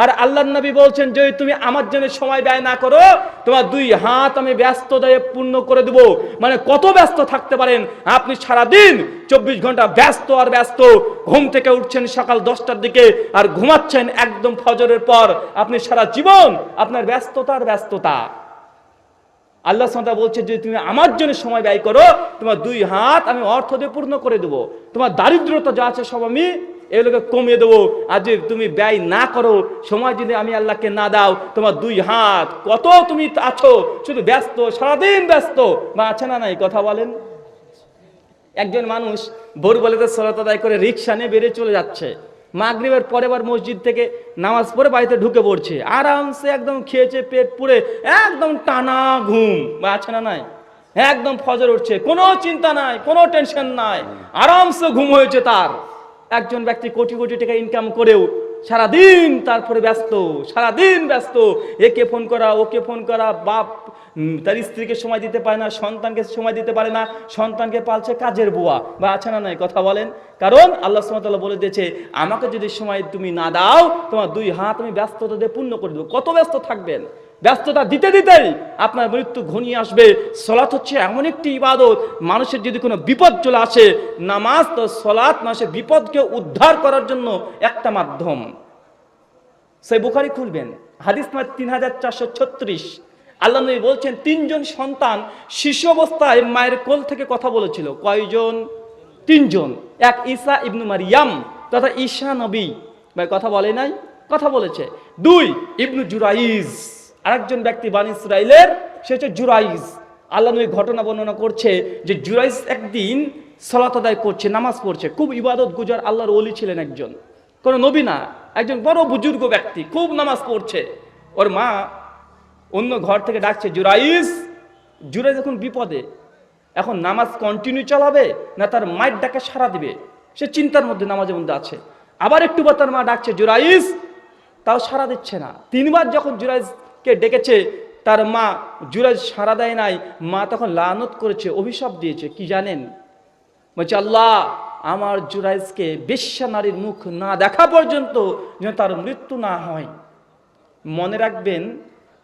আর আল্লাহর নবী বলছেন যদি তুমি আমার জন্য সময় ব্যয় না করো তোমার 2 হাত আমি ব্যস্ততায় পূর্ণ করে দেব। মানে কত ব্যস্ত থাকতে পারেন আপনি? সারাদিন 24 ঘন্টা ব্যস্ত আর ব্যস্ত। ঘুম থেকে উঠছেন সকাল 10টার দিকে আর ঘুমাচ্ছেন একদম ফজরের পর। আপনি সারা জীবন আপনার ব্যস্ততার ব্যস্ততা। আল্লাহ সুবহানাহু বলছে যদি তুমি আমার জন্য সময় ব্যয় করো তোমার 2 হাত আমি অর্থ দিয়ে পূর্ণ করে দেব। তোমার দারিদ্রতা যা আছে সব আমি এগুলোকে কমিয়ে দেবো। আর যদি তুমি ব্যয় না করো, সময় যদি আমি আল্লাহকে না দাও, তোমার 2 হাত কত তুমি আছো শুধু ব্যস্ত, সারাদিন ব্যস্ত। বা আছে না নাই, কথা বলেন। একজন মানুষ ভোরবেলাতে সালাত আদায় করে রিক্সা নিয়ে বেরিয়ে চলে যাচ্ছে, মাগরিবের পরে বার মসজিদ থেকে নামাজ পড়ে বাড়িতে ঢুকে পড়ছে, আরামসে একদম খেয়েছে পেট পুরে, একদম টানা ঘুম। বা আছে না নাই, একদম ফজর উঠছে, কোনো চিন্তা নাই, কোনো টেনশন নাই, আরামসে ঘুম হয়েছে তার। একজন ব্যক্তি কোটি কোটি টাকা ইনকাম করেও সারাদিন তারপরে ব্যস্ত, সারাদিন ব্যস্ত, একে ফোন করা ওকে ফোন করা, বাপ তার স্ত্রীকে সময় দিতে পারে না, সন্তানকে সময় দিতে পারে না, সন্তানকে পালছে কাজের বুয়া। বা আছে না নাই, কথা বলেন। কারণ আল্লাহ সুবহানাহু ওয়া তাআলা বলে দিয়েছে, আমাকে যদি সময় তুমি না দাও, তোমার 2 হাত আমি ব্যস্ততা দিয়ে পূর্ণ করে দেবো। কত ব্যস্ত থাকবেন? ব্যস্ততা দিতে দিতেই আপনার মৃত্যু ঘনিয়ে আসবে। সালাত হচ্ছে এমন একটি ইবাদত, মানুষের যদি কোনো বিপদ চলে আসে, নামাজ তো সালাত মানুষের বিপদকে উদ্ধার করার জন্য একটা মাধ্যম। সেই বুখারী খুলবেন, হাদিস নাম্বার 3436। আল্লাহ নবী বলছেন, 3 জন সন্তান শিশু অবস্থায় মায়ের কোল থেকে কথা বলেছিল। কয়জন? 3 জন। এক ঈসা ইবনু মারিয়াম তথা ঈসা নবী, ভাই কথা বলে নাই, কথা বলেছে। 2 ইবনু জুরাইজ, আরেকজন ব্যক্তি বানি ইসরাইলের, সে হচ্ছে জুরাইজ। আল্লাহ নবী ঘটনা বর্ণনা করছে যে জুরাইজ একদিন সালাত আদায় করছে, নামাজ পড়ছে। খুব ইবাদত গুজার আল্লাহর ওলি ছিলেন, একজন, কোনো নবী না, একজন বড় বুজুর্গ ব্যক্তি, খুব নামাজ পড়ছে। ওর মা অন্য ঘর থেকে ডাকছে, জুরাইজ। জুরাইজ এখন বিপদে, এখন নামাজ কন্টিনিউ চালাবে না তার মায়ের ডাকে সাড়া দিবে, সে চিন্তার মধ্যে, নামাজের মধ্যে আছে। আবার একটু পর তার মা ডাকছে, জুরাইজ, তাও সাড়া দিচ্ছে না। 3 বার যখন জুরাইজকে ডেকেছে, তার মা, জুরাইজ সাড়া দেয় নাই, মা তখন লানত করেছে, অভিশাপ দিয়েছে। কি জানেন? বলছে, আল্লাহ আমার জুরাইজকে বেশ্যা নারীর মুখ না দেখা পর্যন্ত যেন তার মৃত্যু না হয়। মনে রাখবেন,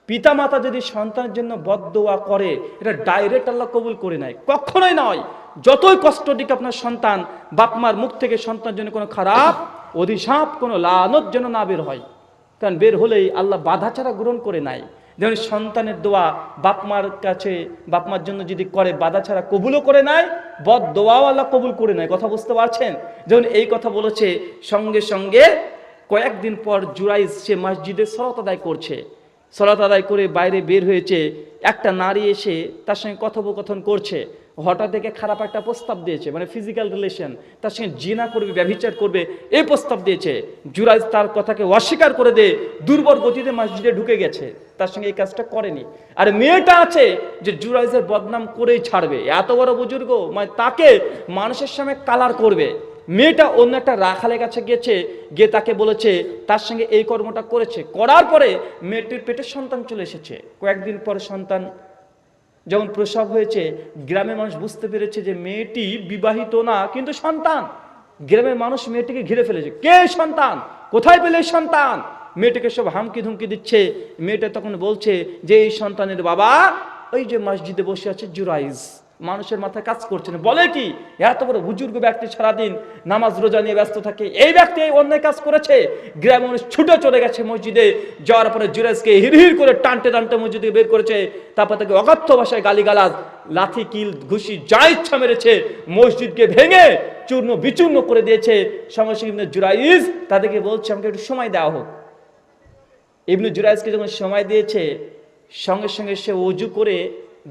পিতা মাতা যদি সন্তানের জন্য বদদোয়া করে, এটা ডাইরেক্ট আল্লাহ কবুল করে নেয়, কখনোই নয়। যতই কষ্ট দিক আপনার সন্তান, বাপ মার মুখ থেকে সন্তানের জন্য কোনো খারাপ অভিশাপ, কোনো লানত যেন না বের হয়। কারণ বের হলেই আল্লাহ বাধা ছাড়া গ্রহণ করে নেয়। যেমন সন্তানের দোয়া বাপ মার কাছে, বাপ মার জন্য যদি করে, বাধা ছাড়া কবুলও করে নেয়, বদ দোয়াও আল্লাহ কবুল করে নেয়। কথা বুঝতে পারছেন? যেমন এই কথা বলেছে, সঙ্গে সঙ্গে কয়েকদিন পর জুরাইজ সে মসজিদে সালাত আদায় করছে। সালাত আদায় করে বাইরে বের হয়েছে, একটা নারী এসে তার সঙ্গে কথোপকথন করছে। হঠাৎ থেকে খারাপ একটা প্রস্তাব দিয়েছে, মানে ফিজিক্যাল রিলেশন, তার সঙ্গে জিনা করবে, ব্যভিচার করবে, এই প্রস্তাব দিয়েছে। জুরাইজ তার কথাকে অস্বীকার করে দিয়ে দুর্বল গতিতে মসজিদে ঢুকে গেছে, তার সঙ্গে এই কাজটা করেনি। আর মেয়েটা আছে যে জুরাইজের বদনাম করেই ছাড়বে, এত বড় বুজুর্গ, মানে তাকে মানুষের সামনে কালার করবে। মেয়েটা অন্য একটা রাখালের কাছে গেছে, গিয়ে তাকে বলেছে, তার সঙ্গে এই কর্মটা করেছে। করার পরে মেয়েটির পেটে সন্তান চলে এসেছে। কয়েকদিন পরে সন্তান যখন প্রসব হয়েছে, গ্রামের মানুষ বুঝতে পেরেছে যে মেয়েটি বিবাহিত না, কিন্তু সন্তান। গ্রামের মানুষ মেয়েটিকে ঘিরে ফেলেছে, কে সন্তান, কোথায় পেলে সন্তান? মেয়েটিকে সব হামকি ধুমকি দিচ্ছে। মেয়েটা তখন বলছে যে এই সন্তানের বাবা ওই যে মসজিদে বসে আছে জুরাইজ। মানুষের মাথায় কাজ করছে না। বলে কি, এত বড় বুজুর্গ ব্যক্তি সারাদিন নামাজ রোজা নিয়ে ব্যস্ত থাকে, এই ব্যক্তি এই অন্যায় কাজ করেছে। গ্রামের মানুষ ছুটে চলে গেছে মসজিদে। যাওয়ার পরে জুরাইজকে হিড়হিড় করে টানতে টানতে মসজিদে বের করেছে। তারপর তাকে অকথ্য ভাষায় গালিগালাজ, লাথি, কিল, ঘুষি যা ইচ্ছা মেরেছে, মসজিদকে ভেঙে চূর্ণ বিচূর্ণ করে দিয়েছে। সঙ্গে সঙ্গে ইবনে জুরাইজ তাদেরকে বলছে, আমাকে একটু সময় দেওয়া হোক। ইবনে জুরাইজকে যখন সময় দিয়েছে, সঙ্গে সঙ্গে সে ওযু করে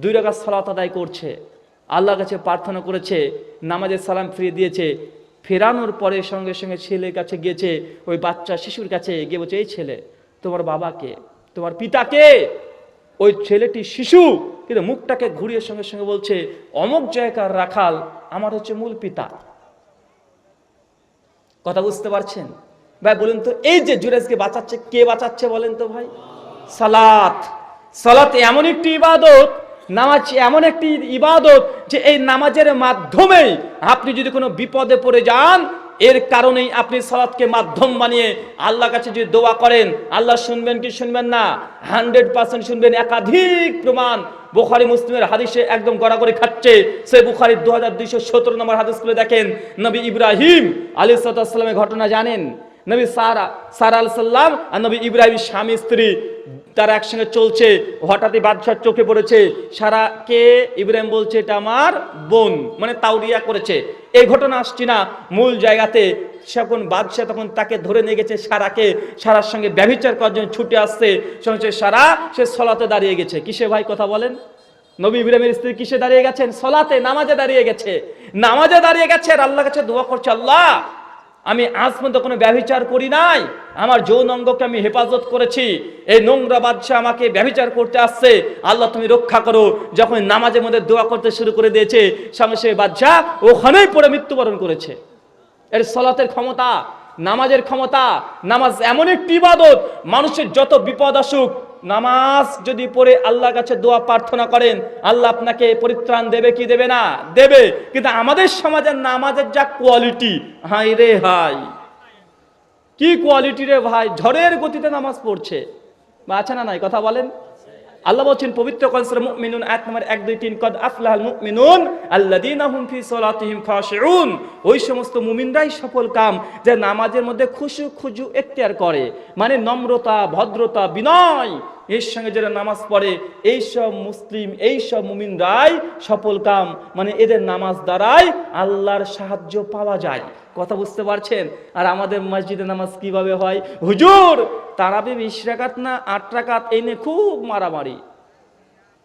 2 রাকাত সালাত আদায় করছে, আল্লাহর কাছে প্রার্থনা করেছে, নামাজের সালাম ফিরিয়ে দিয়েছে। ফেরানোর পরে সঙ্গে সঙ্গে ছেলের কাছে গিয়েছে, ওই বাচ্চা শিশুর কাছে গিয়ে বলছে, এই ছেলে, তোমার বাবাকে, তোমার পিতাকে? ওই ছেলেটি শিশু, কিন্তু মুখটাকে ঘুরিয়ে সঙ্গে সঙ্গে বলছে, অমুক জায়গার রাখাল আমার হচ্ছে মূল পিতা। কথা বুঝতে পারছেন ভাই? বলেন তো, এই যে জুরাইজকে বাঁচাচ্ছে, কে বাঁচাচ্ছে বলেন তো ভাই? সালাত। সালাত এমন একটি ইবাদত, নামাজ এমন একটি ইবাদত যে এই নামাজের মাধ্যমেই আপনি যদি কোনো বিপদে পড়ে যান, এর কারণেই আপনি সালাতকে মাধ্যম বানিয়ে আল্লাহর কাছে যদি দোয়া করেন, আল্লাহ শুনবেন কি শুনবেন না? 100% শুনবেন। একাধিক প্রমাণ বুখারী মুসলিমের হাদিসে একদম গড়াগড়ি খাচ্ছে। সে বুখারীর 2217 নম্বর হাদিস করে দেখেন, নবী ইব্রাহিম আলাইহিস সালামের ঘটনা জানেন। নবী সারা আলাইহিস সালাম আর নবী ইব্রাহিম স্বামী স্ত্রী, তারা একসঙ্গে চলছে। হঠাৎই বাদশার চোখে পড়েছে। সারা কে? ইব্রাহিম বলছে, এটা আমার বোন, মানে তাওরিয়া করেছে। এই ঘটনা আসছি না, মূল জায়গাতে যখন বাদশা তখন তাকে ধরে নিয়ে গেছে সারাকে, সারার সঙ্গে ব্যভিচার করার জন্য ছুটে আসছে। সঙ্গে সারা সে সলাতে দাঁড়িয়ে গেছে। কিসে ভাই কথা বলেন? নবী ইব্রাহিমের স্ত্রী কিসে দাঁড়িয়ে গেছেন? সলাতে, নামাজে দাঁড়িয়ে গেছে। নামাজে দাঁড়িয়ে গেছে আর আল্লাহর কাছে দোয়া করছে, আল্লাহ আমি আজ পর্যন্ত কোনো ব্যভিচার করি নাই, আমার যৌন অঙ্গকে আমি হেফাজত করেছি, এই নোংরা বাদশা আমাকে ব্যভিচার করতে আসছে, আল্লাহ তুমি রক্ষা করো। যখন নামাজের মধ্যে দোয়া করতে শুরু করে দিয়েছে, সঙ্গে সে বাদশা ওখানেই পড়ে মৃত্যুবরণ করেছে। এর সালাতের ক্ষমতা, নামাজের ক্ষমতা। নামাজ এমন একটি ইবাদত, মানুষের যত বিপদ আসুক, নামাজ যদি পড়ে আল্লাহর কাছে দোয়া প্রার্থনা করেন, আল্লাহ আপনাকে পরিত্রাণ দেবে কি দেবে না? দেবে। কিন্তু আমাদের সমাজের নামাজের যা কোয়ালিটি, হাই রে হাই, কি কোয়ালিটি রে ভাই, ঝড়ের গতিতে নামাজ পড়ছে। বা আছে না নাই? কথা বলেন। আল্লাহ বলছেন পবিত্র কোরআন সূরা মুমিনুন আয়াত নম্বর 1 2 3, কদ আফলাহাল মুমিনুন আল্লাযীনা হুম ফি সালাতিহিম খাশিউন। ওই সমস্ত মুমিনরাই সফল কাম যে নামাজের মধ্যে খুশু খুজু এখতিয়ার করে, মানে নম্রতা, ভদ্রতা, বিনয় এর সঙ্গে যারা নামাজ পড়ে, এইসব মুসলিম, এইসব মুমিনরাই সফল কাম, মানে এদের নামাজ দ্বারাই আল্লাহর সাহায্য পাওয়া যায়। কথা বুঝতে পারছেন? আর আমাদের মসজিদে নামাজ কিভাবে হয়? হুজুর তারাবি 20 রাকাত না 8 রাকাত, এই নিয়ে খুব মারামারি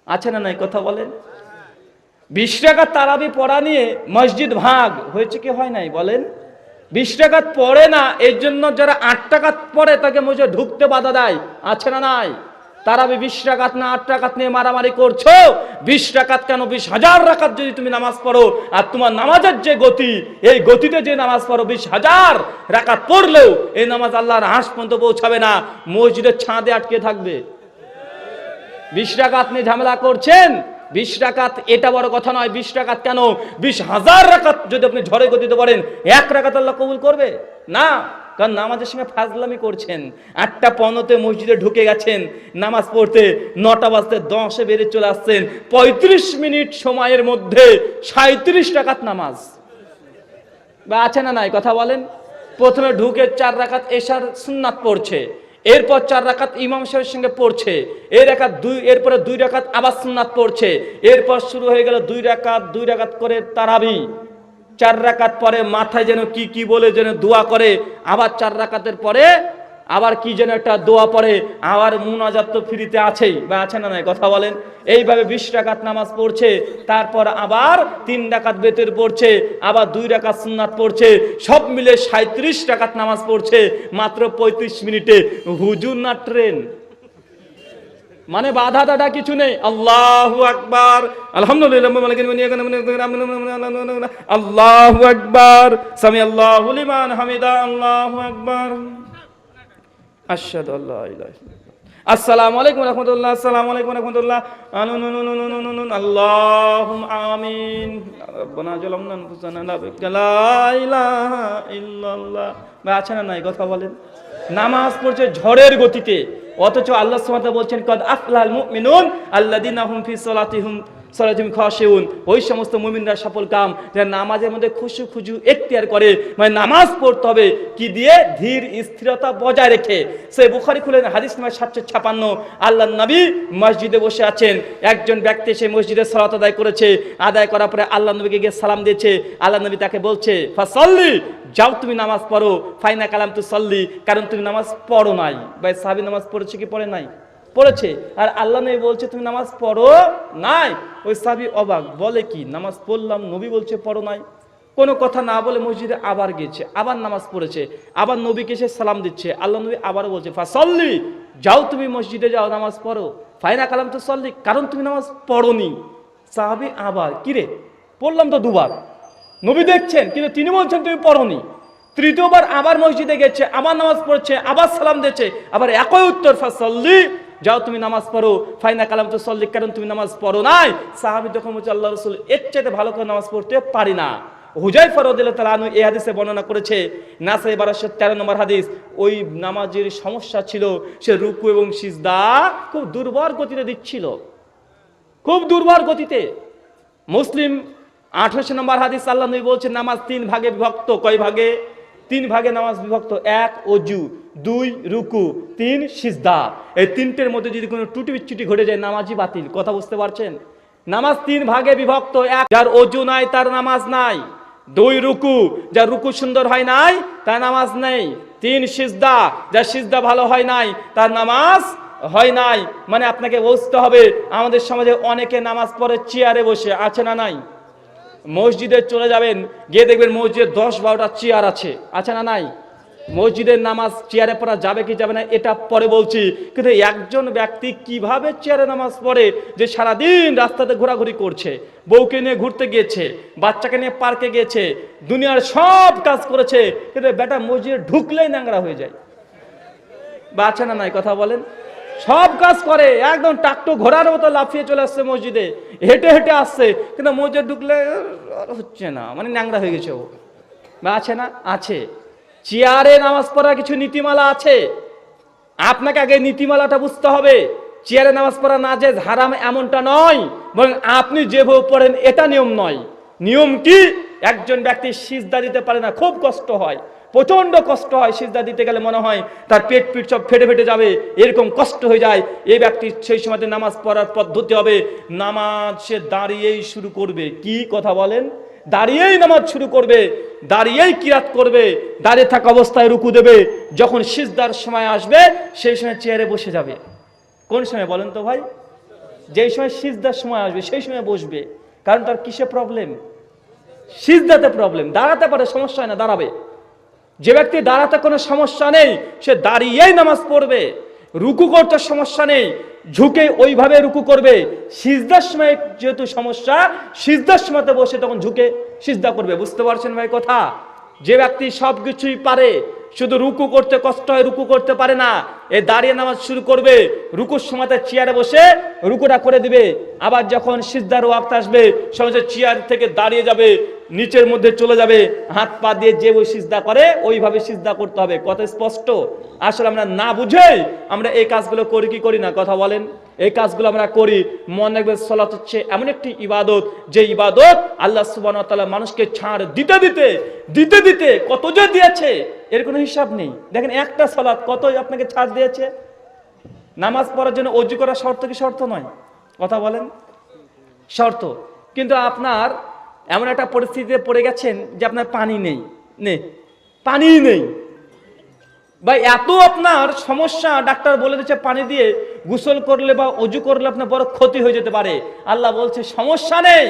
আছে না নাই? কথা বলেন। 20 রাকাত তারাবি পড়া নিয়ে মসজিদ ভাগ হয়েছে কি হয় নাই? বলেন। 20 রাকাত পড়ে না, এর জন্য যারা 8 রাকাত পড়ে তাকে মসজিদে ঢুকতে বাধা দেয়, আছে না নাই? তারাবি 20 রাকাত না 8 রাকাত নিয়ে মারামারি করছো। 20 রাকাত কেন, 20,000 রাকাত যদি তুমি নামাজ পড়ো, আর তোমার নামাজের যে গতি, এই গতিতে যে নামাজ পড়ো, 20,000 রাকাত পড়লেও এই নামাজ আল্লাহর আরশ পর্যন্ত পৌঁছাবে না, মসজিদের ছাদে আটকে থাকবে। 20 রাকাত নিয়ে ঝামেলা করছেন। 20 রাকাত এটা বড় কথা নয়। 20 রাকাত কেন, 20,000 রাকাত যদি আপনি ঝড়ে গতিতে পড়েন, 1 রাকাত আল্লাহ কবুল করবে না। কারণ নামাজের সঙ্গে ফাজলামি করছেন। 8টা 15-তে মসজিদে ঢুকে গেছেন নামাজ পড়তে, 9টা বাজতে 10-এ বেরিয়ে চলে আসছেন। 35 মিনিট সময়ের মধ্যে 37 রাকাত নামাজ। বা আছে না নাই? কথা বলেন। প্রথমে ঢুকে 4 রাকাত এশার সুন্নাত পড়ছে, এরপর 4 রাকাত ইমাম সাহেবের সঙ্গে পড়ছে, এরপরে 2 রাকাত আবার সুন্নাত পড়ছে, এরপর শুরু হয়ে গেল 2 রাকাত করে তারাবি। 4 রাকাত পরে মাথায় যেন কি বলে যেন দোয়া করে, আবার 4 রাকাতের পরে আবার কি যেন একটা দোয়া পড়ে, আবার মুনাজাত তো ফ্রিতে আছেই। বা আছে না নাই? কথা বলেন। এইভাবে 20 রাকাত নামাজ পড়ছে, তারপর আবার 3 রাকাত বেতের পড়ছে, আবার 2 রাকাত সুন্নাত পড়ছে, সব মিলে 37 রাকাত নামাজ পড়ছে মাত্র 35 মিনিটে। হুজুর না ট্রেন, মানে বাধা দাদা কিছু নেই। আল্লাহু আকবার, আলহামদুলিল্লাহ, আল্লাহু আকবার, সামি আল্লাহু লিমান হামিদা, আল্লাহু আকবার, আশহাদু আল্লা ইলাহা ইল্লাল্লাহ, আসসালামু আলাইকুম ওয়া রাহমাতুল্লাহ, আসসালামু আলাইকুম ওয়া রাহমাতুল্লাহ, আল্লাহুম্মা আমিন, রব্বানা জালামনা আনফুসানা লা ইলাহা ইল্লাল্লাহ। আছে না নাই? কথা বলেন। নামাজ পড়ছে ঝড়ের গতিতে, অথচ আল্লাহ সুবহানাহু ওয়া তাআলা বলছেন কদ আফলাহাল মুমিনুন আল্লাযীনা হুম ফি সালাতিহিম খাশিউন। ওই সমস্ত মুমিনরা সফল কাম যারা নামাজের মধ্যে খুশু খুজু এখতিয়ার করে, মানে নামাজ পড়তে হবে কি দিয়ে? ধীর স্থিরতা বজায় রেখে। সহিহ বুখারী খুলেন হাদিস নম্বর 756। আল্লাহর নবী মসজিদে বসে আছেন, একজন ব্যক্তি সেই মসজিদে সালাত আদায় করেছে, আদায় করার পরে আল্লাহ নবীকে গিয়ে সালাম দিয়েছে। আল্লাহ নবী তাকে বলছে ফাসাল্লি, যাও তুমি নামাজ পড়ো, ফাইনা কালাম তু সাল্লি, কারণ তুমি নামাজ পড়ো নাই। ভাই সাহাবী নামাজ পড়েছে কি পড়ে নাই? পড়েছে। আর আল্লাহ নবী বলছে তুমি নামাজ পড়ো নাই। ওই সাহাবী অবাক, বলে কি নামাজ পড়লাম, নবী বলছে পড়ো নাই। কোনো কথা না বলে মসজিদে আবার গেছে, আবার নামাজ পড়েছে, আবার নবীকে এসে সালাম দিচ্ছে। আল্লাহ নবী আবার বলছে ফাসাল্লি, যাও তুমি মসজিদে যাও, নামাজ পড়ো, ফাইনা কালাম তু সাল্লি, কারণ তুমি নামাজ পড়োনি। সাহাবী আবার, কিরে পড়লাম তো 2 বার, নবী দেখছেন কিন্তু তিনি বলছেন তুমি পড়োনি। তৃতীয়বার আবার মসজিদে গেছে, আবার নামাজ পড়ছে, আবার সালাম দিচ্ছে, আবার একই উত্তর ফাসাল্লি, যাও তুমি নামাজ পড়ো, ফাইনা কালাম তু সাল্লি, কারণ তুমি নামাজ পড়ো নাই। সাহাবী যখন বলছে আল্লাহ রাসূল এর চাইতে ভালো করে নামাজ পড়তে পারি না। হুযায়ফা রাদিয়াল্লাহু তাআলা আনহু এই হাদিসে বর্ণনা করেছে, নাসাই 1213 নম্বর হাদিস। ওই নামাজের সমস্যা ছিল, সে রুকু এবং সিজদা খুব দুর্বল গতিতে দিচ্ছিল, খুব দুর্বল গতিতে। মুসলিম 18 নম্বর হাদিস, আল্লাহ নবী বলছেন নামাজ 3 ভাগে বিভক্ত। কয় ভাগে? 3 ভাগে নামাজ বিভক্ত। 1 ওযু, 2 রুকু, 3 সিজদা। এই 3টের মধ্যে যদি কোনো ত্রুটি বিচ্যুতি ঘটে যায় নামাজই বাতিল। কথা বুঝতে পারছেন? নামাজ 3 ভাগে বিভক্ত। 1 যার ওযু নাই তার নামাজ নাই। 2 রুকু, যার রুকু সুন্দর হয় নাই তার নামাজ নেই। 3 সিজদা, যার সিজদা ভালো হয় নাই তার নামাজ হয় নাই। মানে আপনাকে বুঝতে হবে, আমাদের সমাজে অনেকে নামাজ পড়ে চেয়ারে বসে, আছে না নাই? মসজিদে চলে যাবেন, গিয়ে দেখবেন মসজিদে 10-12টা চেয়ার আছে না নাই? মসজিদের নামাজ চেয়ারে পড়া যাবে কি যাবে না এটা পরে বলছি, কিন্তু একজন ব্যক্তি কিভাবে চেয়ারে নামাজ পড়ে, যে সারাদিন রাস্তাতে ঘোরাঘুরি করছে, বউকে নিয়ে ঘুরতে গিয়েছে, বাচ্চাকে নিয়ে পার্কে গিয়েছে, দুনিয়ার সব কাজ করেছে, কিন্তু বেটা মসজিদে ঢুকলেই ন্যাংরা হয়ে যায়। বা আছে না নাই? কথা বলেন। সব কাজ করে, একদম টাকটু ঘোড়ার মতো লাফিয়ে চলে আসছে মসজিদে, হেঁটে হেঁটে আসছে, কিন্তু মসজিদ ঢুকলে আর হচ্ছে না, মানে ন্যাংরা হয়ে গেছে ও। বা আছে না? আছে। চেয়ারে নামাজ পড়ার কিছু নীতিমালা আছে, আপনাকে আগে নীতিমালাটা বুঝতে হবে। চেয়ারে নামাজ পড়া না যে হারাম এমনটা নয়, বরং আপনি যেভাবে পড়েন এটা নিয়ম নয়। নিয়ম কি? একজন ব্যক্তি সিজদা দিতে পারে না, খুব কষ্ট হয়, প্রচন্ড কষ্ট হয়, সিজদা দিতে গেলে মনে হয় তার পেট পিঠ সব ফেটে ফেটে যাবে, এরকম কষ্ট হয়ে যায়। এই ব্যক্তি সেই সময় নামাজ পড়ার পদ্ধতি হবে, নামাজ সে দাঁড়িয়েই শুরু করবে। কি কথা বলেন? দাঁড়িয়েই নামাজ শুরু করবে, দাঁড়িয়েই কিরাত করবে, দাঁড়িয়ে থাকা অবস্থায় রুকু দেবে, যখন সিজদার সময় আসবে সেই সময় চেয়ারে বসে যাবে। কোন সময় বলেন তো ভাই? যেই সময় সিজদার সময় আসবে সেই সময় বসবে। কারণ তার কিসে প্রবলেম? সিজদাতে প্রবলেম। দাঁড়াতে পারে, সমস্যা হয় না, দাঁড়াবে। যে ব্যক্তি দাঁড়াতে কোনো সমস্যা নেই সে দাঁড়িয়েই নামাজ পড়বে। রুকু করতে সমস্যা নেই, ঝুঁকে ওইভাবে রুকু করবে। সিজদার সময় যেহেতু সমস্যা, সিজদার সময়তে বসে তখন ঝুঁকে সিজদা করবে। বুঝতে পারছেন ভাই কথা? যে ব্যক্তি সবকিছুই পারে, শুধু রুকু করতে কষ্ট হয়, রুকু করতে পারে না, এ দাঁড়িয়ে নামাজ শুরু করবে, রুকুর সময়তে চেয়ারে বসে রুকুটা করে দিবে, আবার যখন সিজদার ওয়াক্ত আসবে সঙ্গে চেয়ার থেকে দাঁড়িয়ে যাবে, নিচের মধ্যে চলে যাবে, হাত পা দিয়ে যে ওই সিজদা করে ওইভাবে সিজদা করতে হবে। কথা স্পষ্ট? আসলে আমরা না বুঝেই আমরা এই কাজগুলো করি কি করি না? কথা বলেন। এই কাজগুলো আমরা করি। মনে রাখবেন, সালাত হচ্ছে এমন একটি ইবাদত, যে ইবাদত আল্লাহ সুবহানাহু ওয়া তাআলা মানুষকে ছাড় দিতে দিতে দিতে দিতে কত যে দিয়েছে এর কোনো হিসাব নেই। দেখেন একটা সালাত কত আপনাকে ছাড় দিয়েছে। নামাজ পড়ার জন্য ওযু করা শর্ত কি শর্ত নয়? কথা বলেন, শর্ত। কিন্তু আপনার এমন একটা পরিস্থিতিতে পড়ে গেছেন যে আপনার পানি নেই, পানি নেই বা এত আপনার সমস্যা, ডাক্তার বলে দিচ্ছে পানি দিয়ে গোসল করলে বা ওযু করলে আপনার বড় ক্ষতি হয়ে যেতে পারে। আল্লাহ বলছে সমস্যা নেই,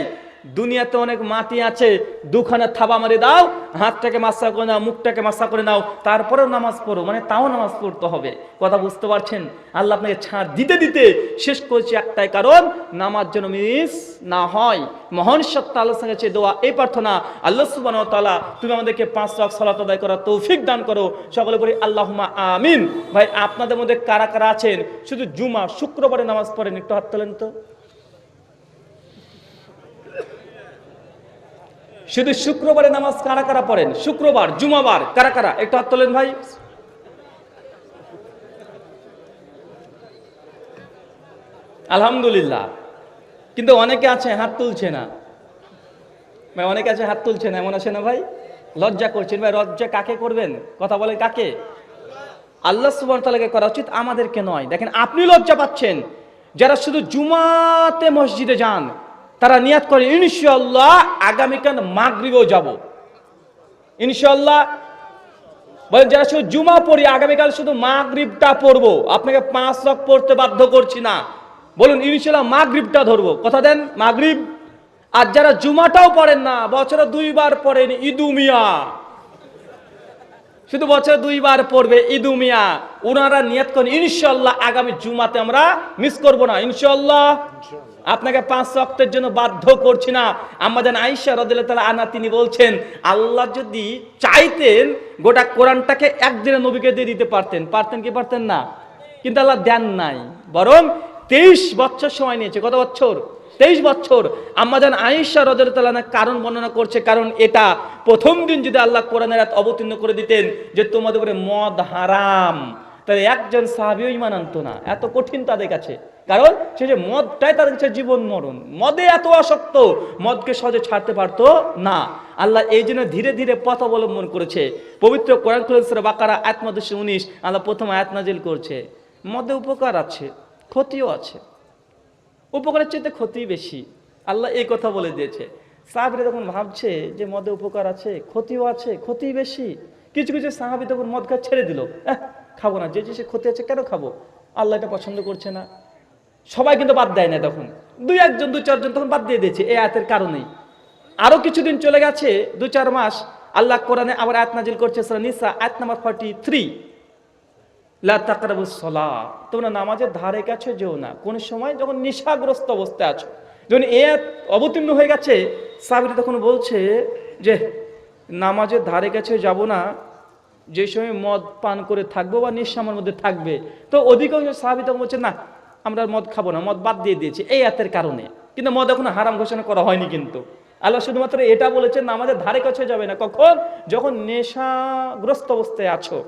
দুনিয়াতে অনেক মাটি আছে, দুখানে থাবা মারি দাও, হাতটাকে মাসা করে নাও, মুখটাকে মাসা করে নাও, তারপরেও নামাজ পড়ো, মানে তাও নামাজ পড়তে হবে। কথা বুঝতে পারছেন? আল্লাহ আপনাকে ছাড় দিতে দিতে শেষ করেছে একটাই কারণ, নামাজ যেন মিস না হয়। মহান সত্তা আল্লাহর সঙ্গে চেয়ে দোয়া এই প্রার্থনা, আল্লাহ সুবহানাহু ওয়া তাআলা তুমি আমাদেরকে 5 ওয়াক্ত সালাত আদায় করার তৌফিক দান করো। সকলে বলি আল্লাহুম্মা আমিন। ভাই আপনাদের মধ্যে কারা কারা আছেন শুধু জুমা শুক্রবারে নামাজ পড়েন? একটু হাত তোলেন তো। শুধু শুক্রবারে নামাজ কারা কারা পড়েন? শুক্রবার, জুমাবার কারা কারা? একটু হাত তোলেন ভাই। আলহামদুলিল্লাহ। কিন্তু অনেকে আছে হাত তুলছে না ভাই, অনেকে আছে হাত তুলছে না, এমন আছে না ভাই? লজ্জা করছেন ভাই। লজ্জা কাকে করবেন? কথা বলে কাকে? আল্লাহ সুবহানাহু ওয়া তাআলাকে করা উচিত, আমাদেরকে নয়। দেখেন আপনি লজ্জা পাচ্ছেন, যারা শুধু জুমাতে মসজিদে যান তারা নিয়াত করে ইনশাআল্লাহ আগামীকাল মাগরিবেও যাব, ইনশাআল্লাহ। বলেন যারা শুধু জুমা পড়ি আগামীকাল শুধু মাগরিবটা পড়বো, আপনাকে 5 ওয়াক্ত পড়তে বাধ্য করছি না, বলুন ইনশাআল্লাহ মাগরিবটা ধরবো। কথা দেন মাগরিব। আর যারা জুমাটাও পড়েন না, বছরে 2 বার পড়েন, ঈদু মিয়া, শুধু বছরে 2 বার পড়বে ঈদু মিয়া, ওনারা নিয়ত করেন ইনশাআল্লাহ আগামী জুমাতে আমরা মিস করব না, ইনশাআল্লাহ। আপনাকে 5 ওয়াক্তের জন্য বাধ্য করছি না। আমাদের আয়েশা রাদিয়াল্লাহু তাআলা আনহা তিনি বলছেন, আল্লাহ যদি চাইতেন গোটা কোরআনটাকে একদিনে নবীকে দিয়ে দিতে পারতেন। পারতেন কি পারতেন না? কিন্তু আল্লাহ দেন নাই, বরং 23 বছর সময় নিয়েছে। কত বছর? 23 বছর। আমাদের আয়েশা রাদিয়াল্লাহু তাআলা কারণ বর্ণনা করছে, কারণ এটা প্রথম দিন যদি আল্লাহ কোরআনের আয়াত অবতীর্ণ করে দিতেন যে তোমাদের উপরে মদ হারাম, তাহলে একজন সাহাবীও ঈমান আনতো না। এত কঠিন তাদের কাছে, কারণ সে যে মদটাই তাদের কাছে জীবন মরণ, মদে এত আসক্ত, মদকে সহজে ছাড়তে পারতো না। আল্লাহ এই জন্য ধীরে ধীরে পথ অবলম্বন করেছে। পবিত্র কোরআন সূরা বাকারা আয়াত 19 আল্লাহ প্রথম আয়াত নাজিল করছে, মদে উপকার আছে, ক্ষতিও আছে, উপকারের চাইতে ক্ষতি বেশি। আল্লাহ এই কথা বলে দিয়েছে। সাহাবীরা তখন ভাবছে যে মদে উপকার আছে, ক্ষতিও আছে, ক্ষতি বেশি। কিছু কিছু সাহাবী তখন মদ খা ছেড়ে দিল, খাবো না, যে যে ক্ষতি আছে কেন খাবো, আল্লাহ এটা পছন্দ করছে না। সবাই কিন্তু বাদ দেয় না, তখন 2-1 জন 2-4 জন তখন বাদ দিয়ে দিয়েছে এই আয়াতের কারণেই। আরো কিছুদিন চলে গেছে, 2-4 মাস, আল্লাহ কোরআনে আবার আয়াত নাজিল করছে সূরা নিসা আয়াত নাম্বার 43, লা তাকরাবুস সালাত, তোমরা নামাজের ধারে কাছে যেও না। কোন সময় যখন নেশাগ্রস্ত অবস্থায় আছো, যখন এ আয়াত অবতীর্ণ হয়ে গেছে, সাহাবীরা তখন বলছে যে নামাজের ধারে কাছে যাব না, যে সময় মদ পান করে থাকবো বা নেশা আমার মধ্যে থাকবে, তো অধিকাংশ সাহাবী তখন বলছে না আমরা মদ খাবো না, মদ বাদ দিয়ে দিয়েছি এই আয়াতের কারণে। কিন্তু মদ এখনো হারাম ঘোষণা করা হয়নি, কিন্তু আল্লাহ শুধুমাত্র এটা বলেছেন আমাদের ধারে কাছে যাবে না। কখন? যখন নেশাগ্রস্ত অবস্থায় আছো।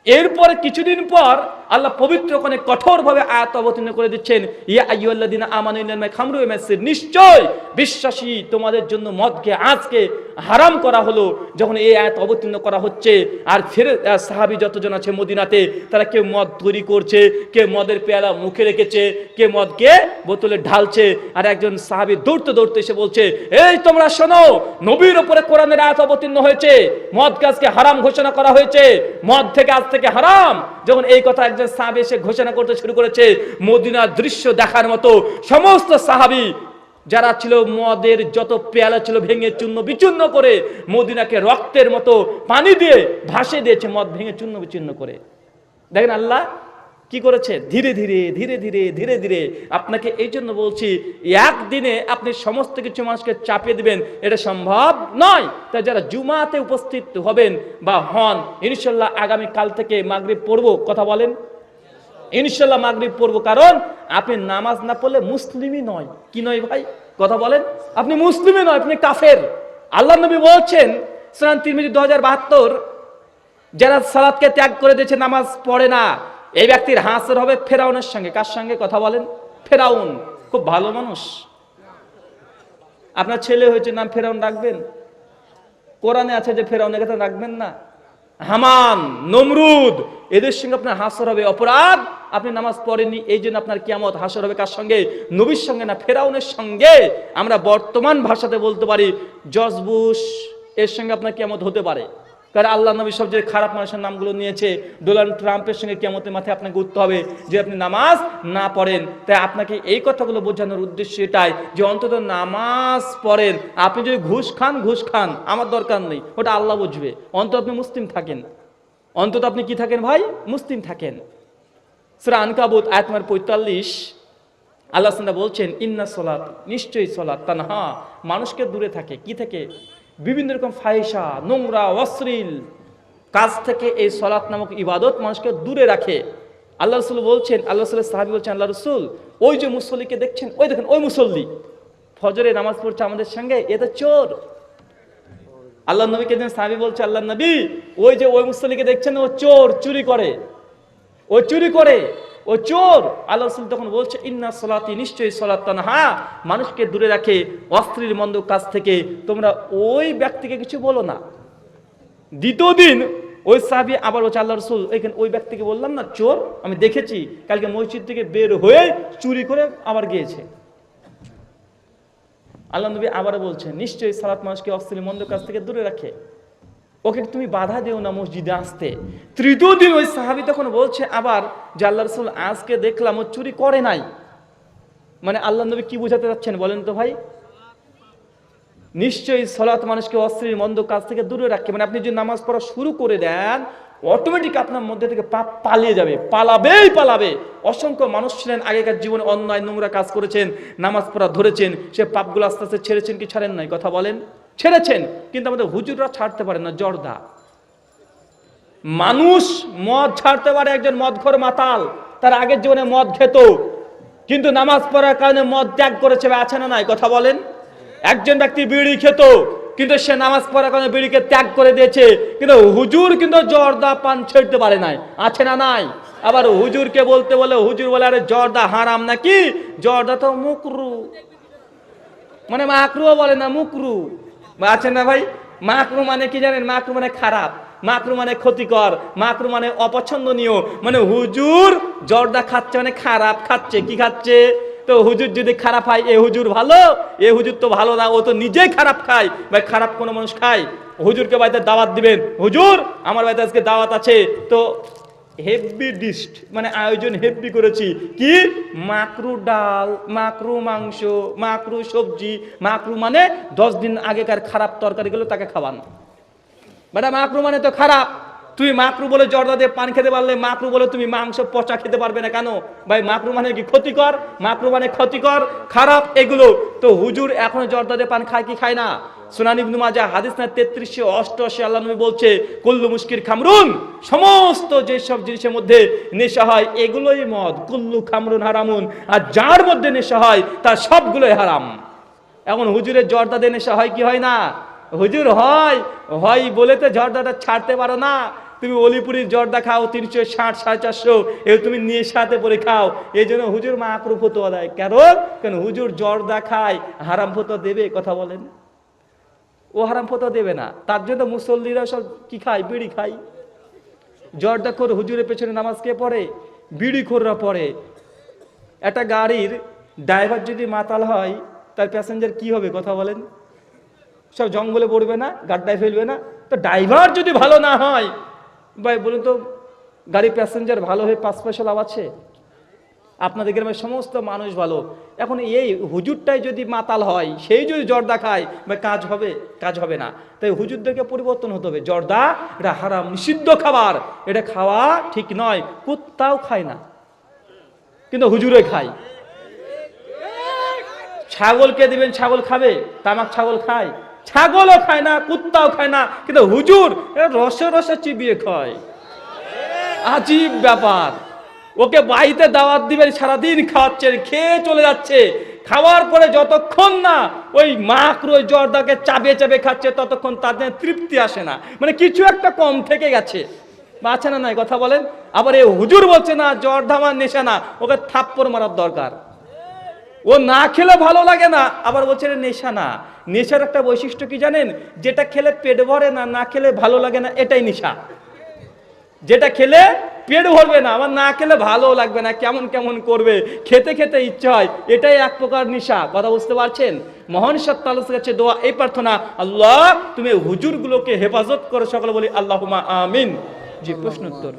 এরপরে কিছুদিন পর আল্লাহ পবিত্র কোণে কঠোরভাবে আয়াত অবতীর্ণ করে দিচ্ছেন, ইয়া আইয়ুহাল্লাযীনা আমানু ইন্নাল খামরু ওয়াল মাইসির, নিশ্চয় বিশ্বাসী তোমাদের জন্য মদকে আজকে হারাম করা হলো। যখন এই আয়াত অবতীর্ণ করা হচ্ছে, আর ফের সাহাবী যতজন আছে মদিনাতে, তারা কেউ মদ তৈরি করছে, কেউ মদের পেয়ালা মুখে রেখেছে, কেউ মদকে বোতলে ঢালছে। আর একজন সাহাবী দৌড়তে দৌড়তে এসে বলছে, এই তোমরা শোনো, নবীর উপরে কোরআনের আয়াত অবতীর্ণ হয়েছে, মদকে আজকে হারাম ঘোষণা করা হয়েছে, মদ থেকে আজ থেকে হারাম। যখন এই কথা একজন সাহাবী এসে ঘোষণা করতে শুরু করেছে, মদিনার দৃশ্য দেখার মতো সমস্ত সাহাবী যারা ছিল, মদের যত পেয়ালা ছিল ভেঙে চূর্ণ বিচূর্ণ করে মদিনাকে রক্তের মতো পানি দিয়ে ভাসে দিয়েছে, মদ ভেঙে চূর্ণ বিচূর্ণ করে। দেখেন আল্লাহ কি করেছে, ধীরে ধীরে ধীরে ধীরে ধীরে ধীরে। আপনাকে এই জন্য বলছি, একদিনে আপনি সমস্ত কিছু মানুষকে চাপিয়ে দিবেন এটা সম্ভব নয়। তাই যারা জুমাতে উপস্থিত হবেন বা হন, ইনশাল্লাহ আগামী কাল থেকে মাগরিব পড়বো, কথা বলেন ইনশাল্লাহ মাগরিব পড়বো। কারণ আপনি নামাজ না পড়লে মুসলিমই নয়। কি নয় ভাই, কথা বলেন, আপনি মুসলিমই নয়, আপনি কাফের। আল্লাহ নবী বলছেন সুনান তিরমিজি 2072, যারা সালাতকে ত্যাগ করে দিয়েছে, নামাজ পড়ে না, এই ব্যক্তির হাসর হবে ফেরাউনের সঙ্গে। কার সঙ্গে, কথা বলেন? ফেরাউন। খুব ভালো মানুষ। আপনার ছেলে হয়েছে, নাম ফেরাউন রাখবেন? কোরআনে আছে যে ফেরাউনের কথা রাখবেন না? হামান, নমরুদ, এদের সঙ্গে আপনার হাসর হবে। অপরাধ, আপনি নামাজ পড়েননি, এই জন্য আপনার কিয়ামত হাসর হবে কার সঙ্গে? নবীর সঙ্গে না, ফেরাউনের সঙ্গে। আমরা বর্তমান ভাষাতে বলতে পারি জর্জ বুশ এর সঙ্গে আপনার কিয়ামত হতে পারে। কারণ আল্লাহ নবী সবচেয়ে খারাপ মানুষের নামগুলো নিয়েছে। ডোনাল্ড ট্রাম্পের সঙ্গে কিয়ামতের মাথায় আপনাকে উঠতে হবে যে আপনি নামাজ না পড়েন। তাই আপনাকে এই কথাগুলো বোঝানোর উদ্দেশ্য এটাই যে অন্তত নামাজ পড়েন। আপনি যদি ঘুষ খান, আমার দরকার নেই, ওটা আল্লাহ বুঝবে। অন্তত আপনি মুসলিম থাকেন, অন্তত আপনি কি থাকেন ভাই? মুসলিম থাকেন। সূরা আনকাবুত আয়াত নম্বর 45 আল্লাহ সুবহানাহু বলছেন, ইন্না সলাত, নিশ্চয়ই সলাত, তানহা, মানুষকে দূরে থাকে কি থেকে? বিভিন্ন রকম ফাহিশা, নোংরা, অশ্লীল কাজ থেকে এই সলাত নামক ইবাদত মানুষকে দূরে রাখে। আল্লাহ রাসূল বলছেন, আল্লাহ রাসূলের সাহাবী বলছেন, আল্লাহ রাসূল, ওই যে মুসল্লিকে দেখছেন, ওই দেখেন ওই মুসল্লি ফজরে নামাজ পড়ছে আমাদের সঙ্গে, এ তো চোর। আল্লাহ নবীকে যেন সাহাবী বলছে, আল্লাহ নবী, ওই যে ওই মুসল্লিকে দেখছেন, ও চোর, চুরি করে, ও চুরি করে, ও চোর। আল্লাহ রাসূল তখন বলছে, ইন্না সলাতি, নিশ্চয়ই সলাত, তানহা, মানুষকে দূরে রাখে অশ্লীল মন্দ কাজ থেকে। তোমরা ওই ব্যক্তিকে কিছু বলো না। দ্বিতীয় দিন ওই সাহাবী আবার বলছে, আল্লাহ রাসূল, এখানে ওই ব্যক্তিকে বললাম না চোর, আমি দেখেছি কালকে মসজিদ থেকে বের হয়ে চুরি করে আবার গিয়েছে। আল্লাহ নবী আবার বলছেন, নিশ্চয়ই সালাত মানুষকে অশ্লীল মন্দ কাজ থেকে দূরে রাখে, ওকে তুমি বাধা দিও না মসজিদে আসতে। তৃতীয় দিন ওই সাহাবী তখন বলছে আবার যে, আল্লাহ রাসূল, আজকে দেখলাম ও চুরি করে নাই। মানে আল্লাহ নবী কি বোঝাতে যাচ্ছেন বলেন তো ভাই? নিশ্চয়ই সালাত মানুষকে অশ্লীল মন্দ কাজ থেকে দূরে রাখে। মানে আপনি যদি নামাজ পড়া শুরু করে দেন, অটোমেটিক আপনার মধ্যে থেকে পাপ পালিয়ে যাবে, পালাবে। অসংখ্য মানুষ ছিলেন আগেকার জীবনে, অন্যায় নোংরা কাজ করেছেন, নামাজ পড়া ধরেছেন, সে পাপগুলো আস্তে আস্তে ছেড়েছেন কি ছাড়েন নাই? কথা বলেন, ছেড়েছেন। কিন্তু আমাদের হুজুররা ছাড়তে পারে না, জর্দা। মানুষ মদ ছাড়তে পারে, একজন মদখোর মাতাল, তার আগের জীবনে মদ খেত, কিন্তু নামাজ পড়ার কারণে মদ ত্যাগ করেছে, আছে না নাই? কথা বলেন। একজন ব্যক্তি বিড়ি খেত, কিন্তু সে নামাজ পড়ার কারণে বিড়িকে ত্যাগ করে দিয়েছে, কিন্তু হুজুর কিন্তু জর্দা পান ছেড়তে পারে নাই, আছে না নাই? আবার হুজুরকে বলতে বলে, হুজুর বলে, আরে জর্দা হারাম নাকি? জর্দা তো মুকরু, মানে মাকরুও বলে না, মুকরু, আছে না ভাই? মাকরু মানে কি জানেন? মাকরু মানে খারাপ, মাকরু মানে ক্ষতিকর, মাকরু মানে অপছন্দনীয়। মানে হুজুর জর্দা খাচ্ছে মানে খারাপ খাচ্ছে। কি খাচ্ছে? তো হুজুর যদি খারাপ হয়, এ হুজুর ভালো, এ হুজুর তো ভালো না, ও তো নিজেই খারাপ খায়। ভাই খারাপ কোনো মানুষ খায়? হুজুরকে বাড়িতে দাওয়াত দিবেন, হুজুর আমার বাড়িতে আজকে দাওয়াত আছে, তো হেভি ডিশ, মানে আয়োজন হেভি করেছি, কি মাকরু ডাল, মাকরু মাংস, মাকরু সবজি। মাকরু মানে 10 দিন আগেকার খারাপ তরকারিগুলো তাকে খাওয়ানো। বেটা মাকরু মানে তো খারাপ, তুমি মাকরু বলে জর্দা দিয়ে পান খেতে পারলে মাকরু বলে তুমি মাংস পচা খেতে পারবে না কেন? ভাই মাকরু মানে কি ক্ষতিকর? মাকরু মানে ক্ষতিকর, খারাপ এগুলো। তো হুজুর এখনো জর্দা দিয়ে পান খায় কি খায় না? সুনান ইবনে মাজাহ হাদিস না 3388 আল্লাহ নবী বলছে কুল্লু মুশকির খামরুন, সমস্ত যেসব জিনিসের মধ্যে নেশা হয় এগুলোই মদ। কুল্লু খামরুন হারামুন, আর যার মধ্যে নেশা হয় তার সবগুলোই হারাম। এখন হুজুরের জর্দা দিয়ে নেশা হয় কি হয় না? হুজুর হয় হয় বলে তো জর্দাটা ছাড়তে পারো না। তুমি অলিপুরির জর্দা খাও 360 450, এও তুমি নেশাতে পরে খাও। এই জন্য হুজুর মাকরু ফতোয়া দেয়। কেন হুজুর জর্দা খায়, হারাম ফতোয়া দেবে? কথা বলেন, ও হারাম ফতোয়া দেবে না। তার জন্য মুসল্লিরা সব কি খায়? বিড়ি খায়। জর্দা খোর হুজুরের পেছনে নামাজ কে পড়ে? বিড়ি খোররা পড়ে। একটা গাড়ির ড্রাইভার যদি মাতাল হয় তার প্যাসেঞ্জার কি হবে? কথা বলেন, সব জঙ্গলে পড়বে না? গাড্ডায় ফেলবে না? তো ড্রাইভার যদি ভালো না হয়, ভাই বলুন তো গাড়ির প্যাসেঞ্জার ভালো হয়ে 5 পয়সা লাভ আছে? আপনাদের গ্রামের সমস্ত মানুষ ভালো, এখন এই হুজুরটাই যদি মাতাল হয়, সেই যদি জর্দা খায়, ভাই কাজ হবে? কাজ হবে না। তাই হুজুরদেরকে পরিবর্তন হতে হবে। জর্দা এটা হারাম, নিষিদ্ধ খাবার, এটা খাওয়া ঠিক নয়। কুত্তাও খায় না, কিন্তু হুজুরে খায়। ছাগলকে দিবেন, ছাগল খাবে? তামাক ছাগল খায়? ছাগলও খায় না, কুত্তাও খায় না, কিন্তু হুজুর রসে রসে চিবিয়ে খায়। আজীব ব্যাপার। ওকে বাড়িতে দাওয়াত দিবেন, সারাদিন খাওয়াচ্ছেন, খেয়ে চলে যাচ্ছে। খাওয়ার পরে যতক্ষণ না ওই মাকরু ওই জর্দাকে চাবিয়ে চাবিয়ে খাচ্ছে, ততক্ষণ তাদের তৃপ্তি আসে না, মানে কিছু একটা কম থেকে গেছে। বা আছে না? নাই কথা বলেন। আবার এই হুজুর বলছে না জর্দা আমার নেশা না, ওকে থাপ্পড় মারার দরকার। ও না খেলে ভালো লাগে না, আবার বলছে নেশা না। নেশার একটা বৈশিষ্ট্য কি জানেন? যেটা খেলে পেট ভরে না, না খেলে ভালো লাগে না, এটাই নেশা। যেটা খেলে পেট ভরবে না, আবার না খেলে ভালো লাগবে না, কেমন কেমন করবে, খেতে খেতে ইচ্ছা হয়, এটাই এক প্রকার নেশা। কথা বুঝতে পারছেন? মহান সত্তা আল্লাহর কাছে দোয়া, এই প্রার্থনা, আল্লাহ তুমি হুজুরগুলোকে হেফাজত করো। সকলে বলি আল্লাহুম্মা আমিন। জি, প্রশ্ন উত্তর।